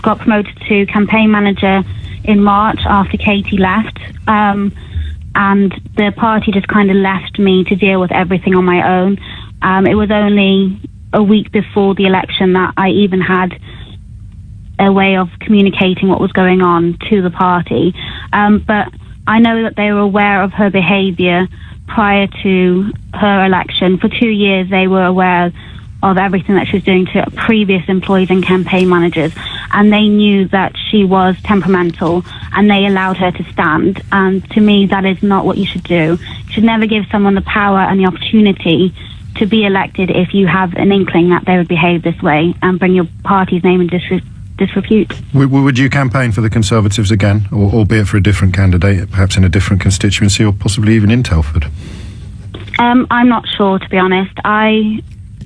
got promoted to campaign manager in March after Katie left, and the party just kind of left me to deal with everything on my own. It was only a week before the election that I even had a way of communicating what was going on to the party. But I know that they were aware of her behaviour prior to her election. For 2 years, they were aware of everything that she was doing to previous employees and campaign managers, and they knew that she was temperamental, and they allowed her to stand. And to me, that is not what you should do. You should never give someone the power and the opportunity to be elected if you have an inkling that they would behave this way and bring your party's name in disrepute. Would you campaign for the Conservatives again, or albeit for a different candidate, perhaps in a different constituency, or possibly even in Telford? I'm not sure, to be honest. I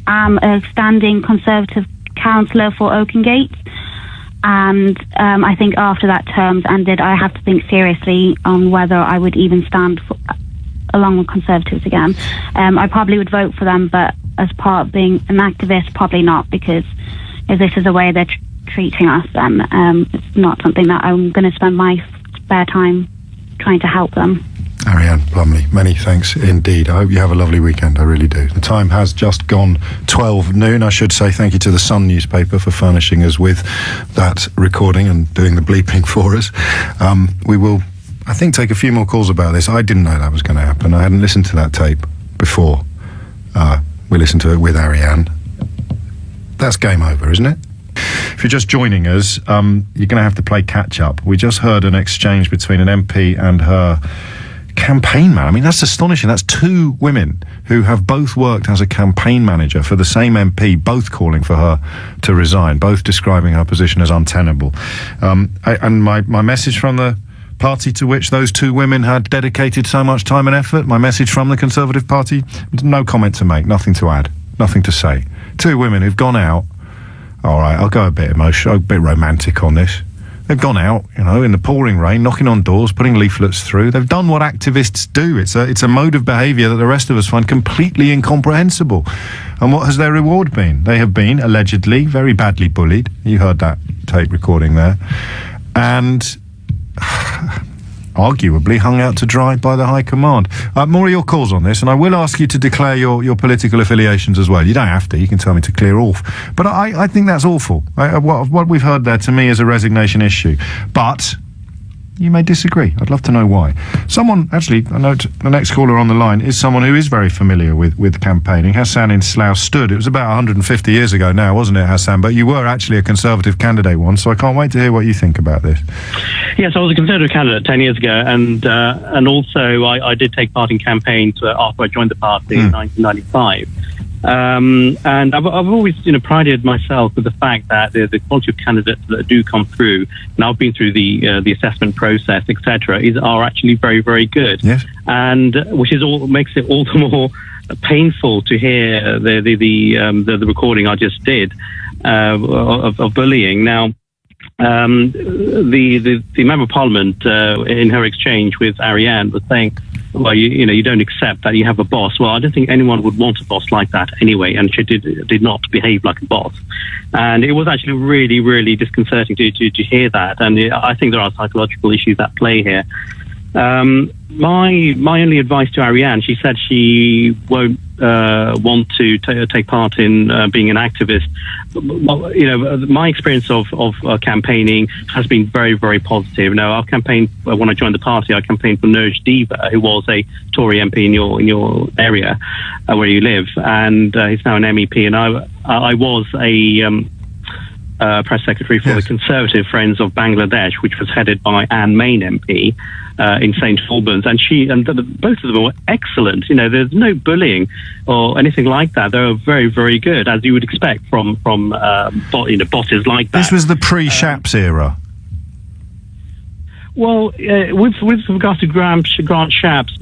am a standing Conservative councillor for Oakengate, and I think after that term's ended, I have to think seriously on whether I would even stand along with Conservatives again. I probably would vote for them, but as part of being an activist, probably not, because if this is the way they're treating us, then it's not something that I'm going to spend my spare time trying to help them. Ariane Plumley, many thanks indeed. I hope you have a lovely weekend, I really do. The time has just gone 12 noon. I should say thank you to the Sun newspaper for furnishing us with that recording and doing the bleeping for us. We will, I think, take a few more calls about this. I didn't know that was going to happen. I hadn't listened to that tape before. We listened to it with Ariane. That's game over, isn't it? If you're just joining us, you're going to have to play catch up. We just heard an exchange between an MP and her campaign man. I mean, that's astonishing. That's two women who have both worked as a campaign manager for the same MP, both calling for her to resign, both describing her position as untenable. And my message from the party to which those two women had dedicated so much time and effort. My message from the Conservative Party, no comment to make, nothing to add, nothing to say. Two women who've gone out. All right, I'll go a bit emotional, a bit romantic on this. They've gone out, in the pouring rain, knocking on doors, putting leaflets through. They've done what activists do. It's a mode of behaviour that the rest of us find completely incomprehensible. And what has their reward been? They have been, allegedly, very badly bullied. You heard that tape recording there. And arguably hung out to dry by the High Command. More of your calls on this, and I will ask you to declare your political affiliations as well. You don't have to. You can tell me to clear off. But I think that's awful. What we've heard there, to me, is a resignation issue. But you may disagree. I'd love to know why. Someone, actually, I know the next caller on the line is someone who is very familiar with campaigning. Hassan in Slough stood. It was about 150 years ago now, wasn't it, Hassan? But you were actually a Conservative candidate once, so I can't wait to hear what you think about this. Yes, I was a Conservative candidate 10 years ago, and also I did take part in campaigns after I joined the party in 1995. And I've always, prided myself with the fact that the quality of candidates that do come through, and I've been through the assessment process, etc., are actually very, very good. Yes. And which makes it all the more painful to hear the recording I just did of bullying. Now, the Member of Parliament in her exchange with Ariane was saying, well, you don't accept that you have a boss. Well, I don't think anyone would want a boss like that anyway, and she did not behave like a boss. And it was actually really, really disconcerting to hear that. And I think there are psychological issues at play here. My only advice to Ariane, she said she won't want to take part in being an activist. Well, my experience of campaigning has been very, very positive. Now, our campaign, when I joined the party, I campaigned for Nurj Diva, who was a Tory MP in your area where you live, and he's now an MEP. And I was a press secretary for the Conservative Friends of Bangladesh, which was headed by Anne Main MP. In St Albans, and both of them were excellent. There's no bullying or anything like that. They were very, very good, as you would expect from bosses like that. This was the pre-Shapps era. Well, with regards to Grant Shapps,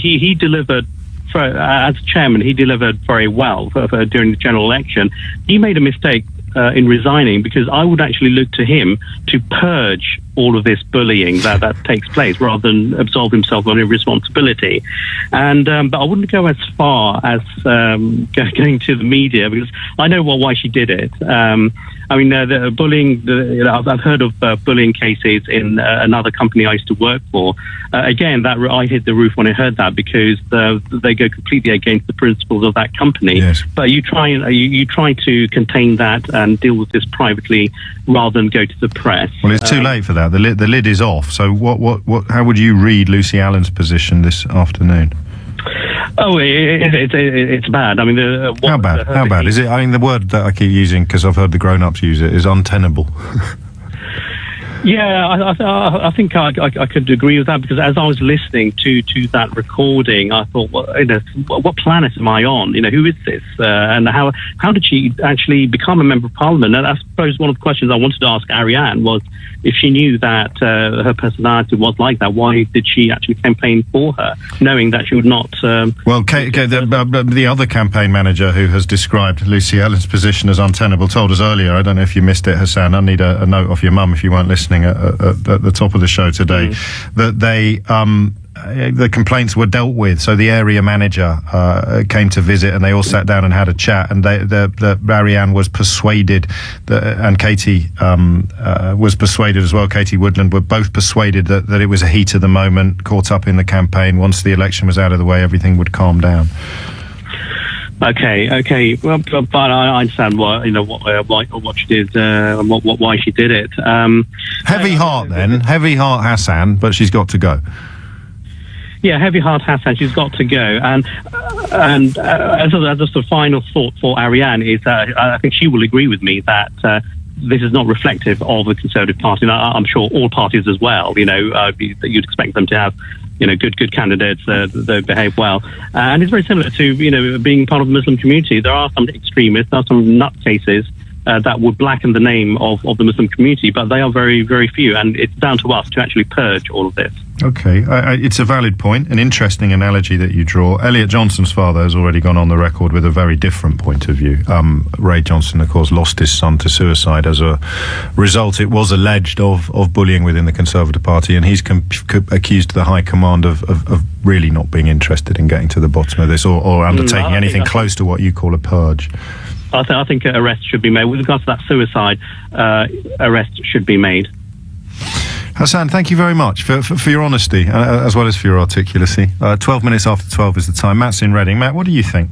he delivered. As chairman, he delivered very well during the general election. He made a mistake in resigning, because I would actually look to him to purge all of this bullying that takes place, rather than absolve himself of any responsibility. And but I wouldn't go as far as going to the media, because I know why she did it. The bullying. I've heard of bullying cases in another company I used to work for. Again, that I hit the roof when I heard that, because they go completely against the principles of that company. Yes. But you try to contain that and deal with this privately, rather than go to the press. Well, it's too late for that. The lid is off. So what? How would you read Lucy Allen's position this afternoon? Oh, it's bad. How bad? How bad is it? The word that I keep using, because I've heard the grown-ups use it, is untenable. Yeah, I think I could agree with that, because as I was listening to that recording, I thought, what planet am I on? Who is this? And how did she actually become a Member of Parliament? And I suppose one of the questions I wanted to ask Ariane was, if she knew that her personality was like that, why did she actually campaign for her, knowing that she would not... the other campaign manager who has described Lucy Allen's position as untenable told us earlier, I don't know if you missed it, Hassan, I need a note off your mum if you weren't listening at the top of the show today, that they... the complaints were dealt with, so the area manager came to visit, and they all sat down and had a chat, and Ariane was persuaded, and Katie was persuaded as well, Katie Woodland, were both persuaded that it was a heat of the moment, caught up in the campaign. Once the election was out of the way, everything would calm down. Okay. Well, but I understand what she did, and why she did it. Heavy heart, Hassan, but she's got to go. Yeah, heavy heart Hassan, she's got to go. And as just a final thought for Ariane is that I think she will agree with me that this is not reflective of the Conservative Party. And I'm sure all parties as well. You'd expect them to have good candidates that behave well. And it's very similar to being part of the Muslim community. There are some extremists, there are some nutcases that would blacken the name of the Muslim community, but they are very, very few, and it's down to us to actually purge all of this. Okay, it's a valid point, an interesting analogy that you draw. Elliot Johnson's father has already gone on the record with a very different point of view. Ray Johnson, of course, lost his son to suicide as a result, it was alleged, of bullying within the Conservative Party, and he's accused the High Command of really not being interested in getting to the bottom of this or undertaking anything close to what you call a purge. I think arrest should be made. With regards to that suicide, arrest should be made. Hassan, thank you very much for your honesty, as well as for your articulacy. 12 minutes after 12 is the time. Matt's in Reading. Matt, what do you think?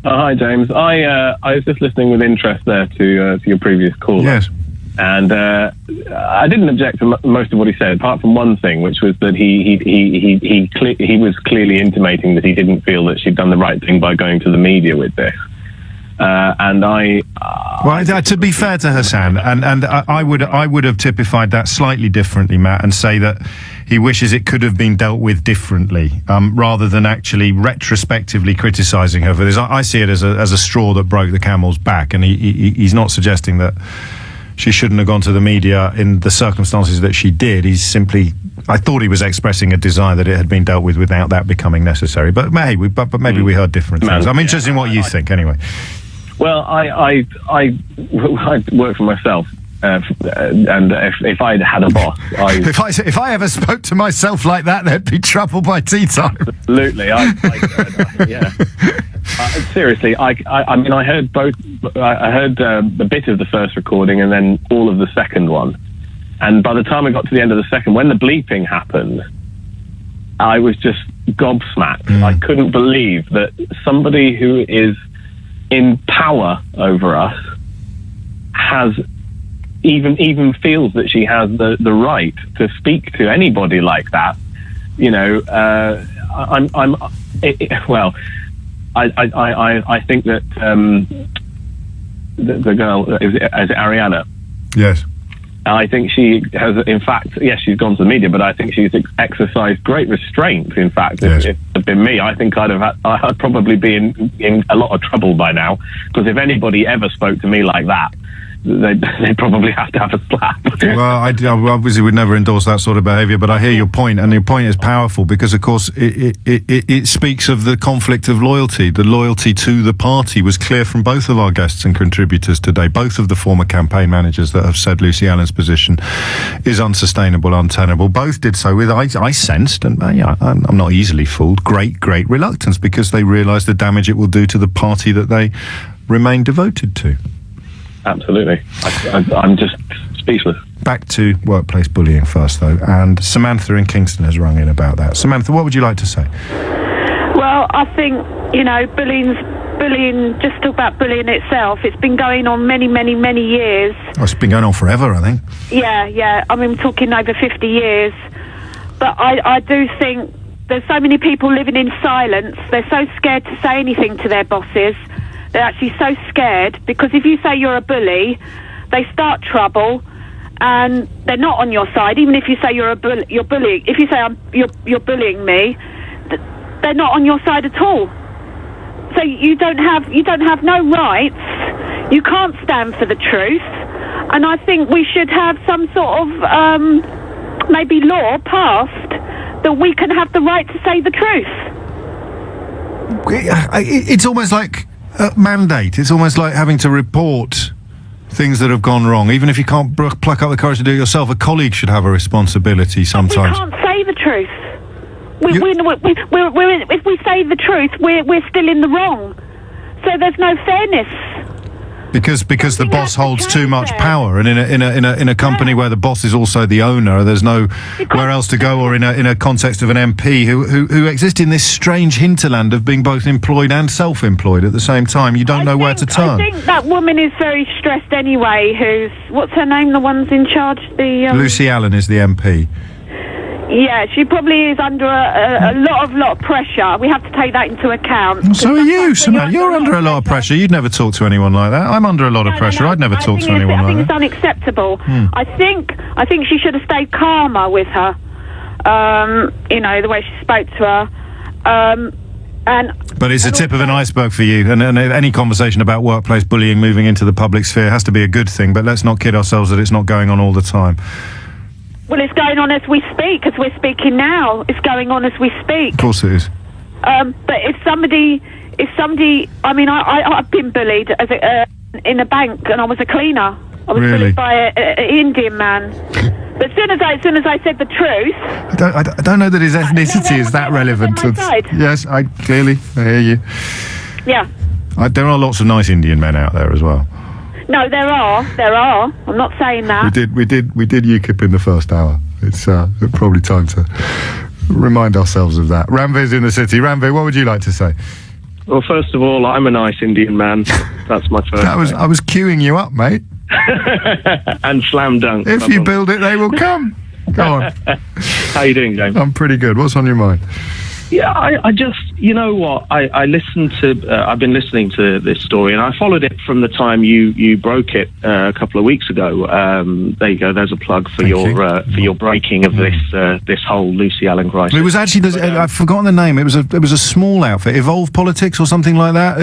Hi, James. I was just listening with interest there to your previous call. Yes. And I didn't object to most of what he said, apart from one thing, which was that he was clearly intimating that he didn't feel that she'd done the right thing by going to the media with this. To be fair to Hassan, and I would have typified that slightly differently, Matt, and say that he wishes it could have been dealt with differently, rather than actually retrospectively criticising her for this. I see it as a straw that broke the camel's back, and he's not suggesting that she shouldn't have gone to the media in the circumstances that she did. He's simply, I thought he was expressing a desire that it had been dealt with without that becoming necessary. But maybe we heard different things. I'm interested in what you think, anyway. Well, I work for myself, and if I'd had a boss, if I ever spoke to myself like that, there'd be trouble by tea time. Absolutely, yeah. Seriously, I mean, I heard both. I heard a bit of the first recording and then all of the second one. And by the time I got to the end of the second, when the bleeping happened, I was just gobsmacked. I couldn't believe that somebody who is in power over us has even feels that she has the right to speak to anybody like that. You know, I think that the girl is it Ariana. Yes. I think she has, in fact, yes, she's gone to the media, but I think she's exercised great restraint. In fact, if it had been me, I think I'd probably be in a lot of trouble by now, because if anybody ever spoke to me like that, they'd probably have to have a slap. Well, I obviously would never endorse that sort of behaviour, but I hear your point, and your point is powerful because, of course, it speaks of the conflict of loyalty. The loyalty to the party was clear from both of our guests and contributors today, both of the former campaign managers that have said Lucy Allen's position is unsustainable, untenable. Both did so with, I sensed, and I'm not easily fooled, great reluctance, because they realise the damage it will do to the party that they remain devoted to. Absolutely. I'm just speechless. Back to workplace bullying first, though, and Samantha in Kingston has rung in about that. Samantha, what would you like to say? Well, I think, bullying, just talk about bullying itself, it's been going on many years. Oh, it's been going on forever, I think. Yeah, I mean, we're talking over 50 years. But I do think there's so many people living in silence. They're so scared to say anything to their bosses. They're actually so scared, because if you say you're a bully, they start trouble, and they're not on your side. Even if you say you're bullying, if you say you're bullying me, they're not on your side at all. So you don't have no rights. You can't stand for the truth, and I think we should have some sort of maybe law passed that we can have the right to say the truth. It's almost like mandate. It's almost like having to report things that have gone wrong, even if you can't pluck up the courage to do it yourself. A colleague should have a responsibility sometimes. But we can't say the truth. If we say the truth, we're still in the wrong. So there's no fairness. Because the boss holds too much power, and in a company where the boss is also the owner, there's nowhere else to go, or in a context of an MP who exists in this strange hinterland of being both employed and self-employed at the same time. You don't know where to turn. I think that woman is very stressed anyway. What's her name? The one's in charge. Lucy Allen is the MP. Yeah, she probably is under a lot of pressure. We have to take that into account. So are you, Samantha. You're under a lot of pressure. You'd never talk to anyone like that. I'm under a lot of pressure. I'd never talk to anyone like that. I think it's unacceptable. I think she should have stayed calmer with her. The way she spoke to her. But it's a tip of an iceberg for you, and any conversation about workplace bullying moving into the public sphere has to be a good thing, but let's not kid ourselves that it's not going on all the time. Well, it's going on as we speak, as we're speaking now. It's going on as we speak. Of course it is. But if somebody, I mean, I've been bullied as in a bank, and I was a cleaner. I was bullied by an Indian man. But as soon as I said the truth, I don't know that his ethnicity is that relevant. Yes, I hear you. Yeah. There are lots of nice Indian men out there as well. No, there are. I'm not saying that. We did UKIP in the first hour. It's probably time to remind ourselves of that. Ranveer's in the city. Ranveer, what would you like to say? Well, first of all, I'm a nice Indian man. That's my first. I was queuing you up, mate. And slam dunk. If you build it, they will come. Go on. How you doing, James? I'm pretty good. What's on your mind? Yeah, I just, you know what, I listened to, I've been listening to this story, and I followed it from the time you broke it a couple of weeks ago. There you go, there's a plug for your breaking of this whole Lucy Allan crisis. It was actually, I've forgotten the name, it was a small outfit, Evolve Politics or something like that.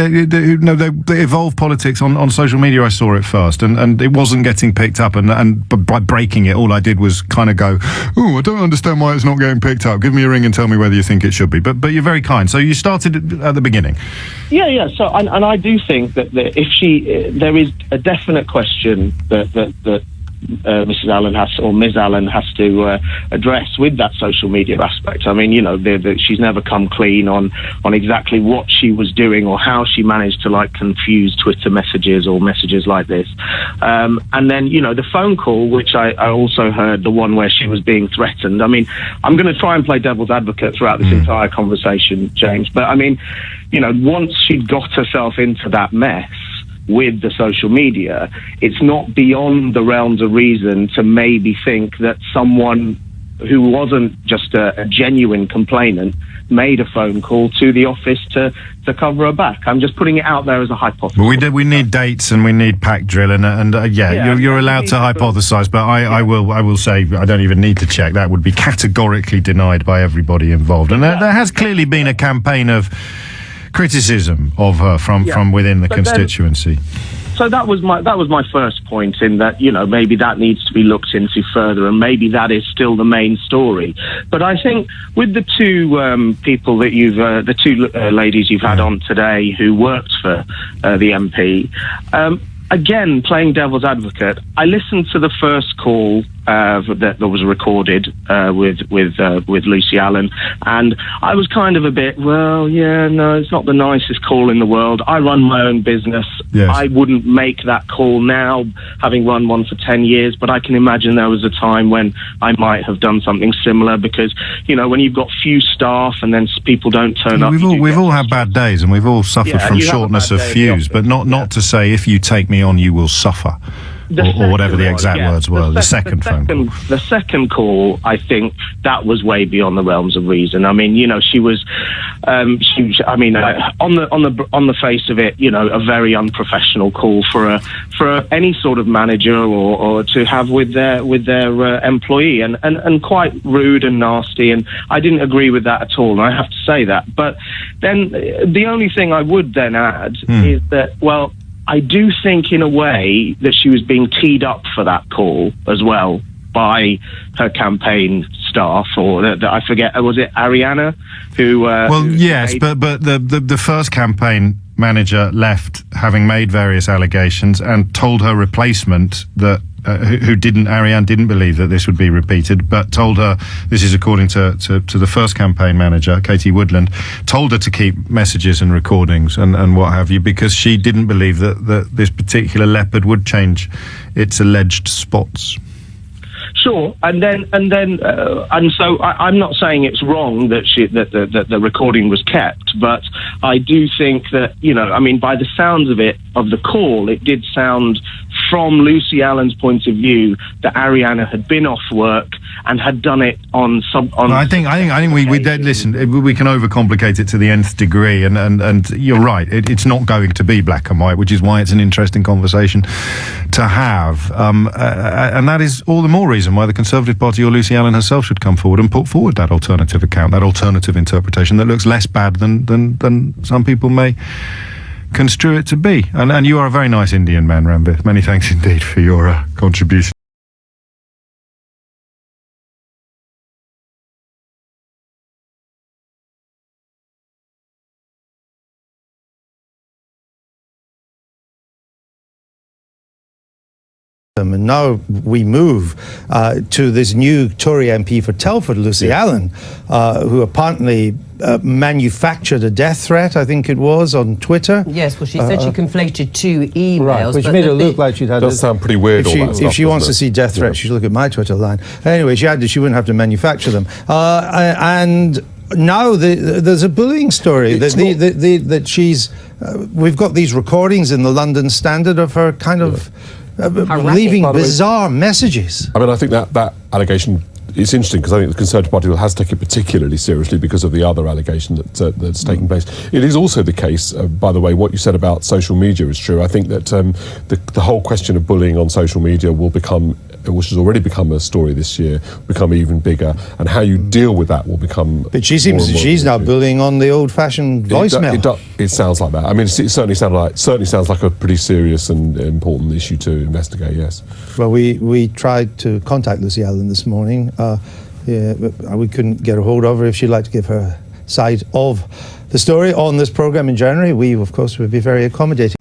They Evolve Politics on social media, I saw it first, and it wasn't getting picked up, and by breaking it, all I did was kind of go, I don't understand why it's not getting picked up. Give me a ring and tell me whether you think it should be. But you're very kind. So you started at the beginning. Yeah. So and I do think that if there is a definite question that Mrs. Allan Ms. Allan has to address with that social media aspect. I mean, she's never come clean on exactly what she was doing or how she managed to confuse Twitter messages or messages like this. And then, the phone call, which I also heard, the one where she was being threatened. I mean, I'm going to try and play devil's advocate throughout this entire conversation, James. But I mean, once she'd got herself into that mess with the social media, it's not beyond the realms of reason to maybe think that someone who wasn't just a genuine complainant made a phone call to the office to cover her back. I'm just putting it out there as a hypothesis. Well, we need dates and we need pack drill and you're allowed to hypothesise, but I will say I don't even need to check. That would be categorically denied by everybody involved. And there has clearly been a campaign of criticism of her from within the constituency. So that was my first point, in that maybe that needs to be looked into further, and maybe that is still the main story. But I think with the two people that the two ladies you've had on today who worked for the MP, again, playing devil's advocate, I listened to the first call that was recorded with Lucy Allan, and I was kind of a bit, it's not the nicest call in the world. I run my own business. Yes. I wouldn't make that call now, having run one for 10 years, but I can imagine there was a time when I might have done something similar, because, when you've got few staff and then people don't turn up. We've all had bad days, and we've all suffered from shortness of fuse, but not to say if you take me on, you will suffer. Or whatever the exact words were. The second phone call. The second call, I think that was way beyond the realms of reason. I mean, she was, on the face of it, a very unprofessional call for any sort of manager or to have with their employee, and quite rude and nasty. And I didn't agree with that at all. And I have to say that. But then the only thing I would then add is that, I do think in a way that she was being teed up for that call as well by her campaign staff, or I forget, was it Ariana who? Yes, but the first campaign manager left having made various allegations and told her replacement that. Ariane didn't believe that this would be repeated, but told her, this is according to the first campaign manager, Katie Woodland, told her to keep messages and recordings and what have you, because she didn't believe that this particular leopard would change its alleged spots. Sure, and so I'm not saying it's wrong that the recording was kept, but I do think that by the sounds of it, of the call, it did sound from Lucy Allen's point of view that Ariana had been off work and had done it on I think we listen. We can overcomplicate it to the nth degree, and you're right. It's not going to be black and white, which is why it's an interesting conversation to have. And that is all the more reason why the Conservative Party or Lucy Allen herself should come forward and put forward that alternative account, that alternative interpretation that looks less bad than some people may construe it to be. And you are a very nice Indian man, Ranvir. Many thanks indeed for your contribution. And now we move to this new Tory MP for Telford, Lucy Allen, who apparently manufactured a death threat, I think it was, on Twitter. Yes, well, she said she conflated two emails. Right, which made it look like she'd had... Does sound pretty weird, all that stuff, if she wants doesn't to see death threats, she should look at my Twitter line. Anyway, she wouldn't have to manufacture them. And now there's a bullying story that she's... we've got these recordings in the London Standard of her kind of... leaving bizarre messages. I mean, I think that allegation is interesting because I think the Conservative Party has taken it particularly seriously because of the other allegation that's taking place. It is also the case, by the way, what you said about social media is true. I think that the whole question of bullying on social media will become, which has already become a story this year, become even bigger, and how you deal with that will become... But she seems she's now bullying on the old-fashioned voicemail. It sounds like that. I mean, it certainly sounds like a pretty serious and important issue to investigate, yes. Well, we tried to contact Lucy Allen this morning. But we couldn't get a hold of her. If she'd like to give her side of the story on this programme in January, we, of course, would be very accommodating.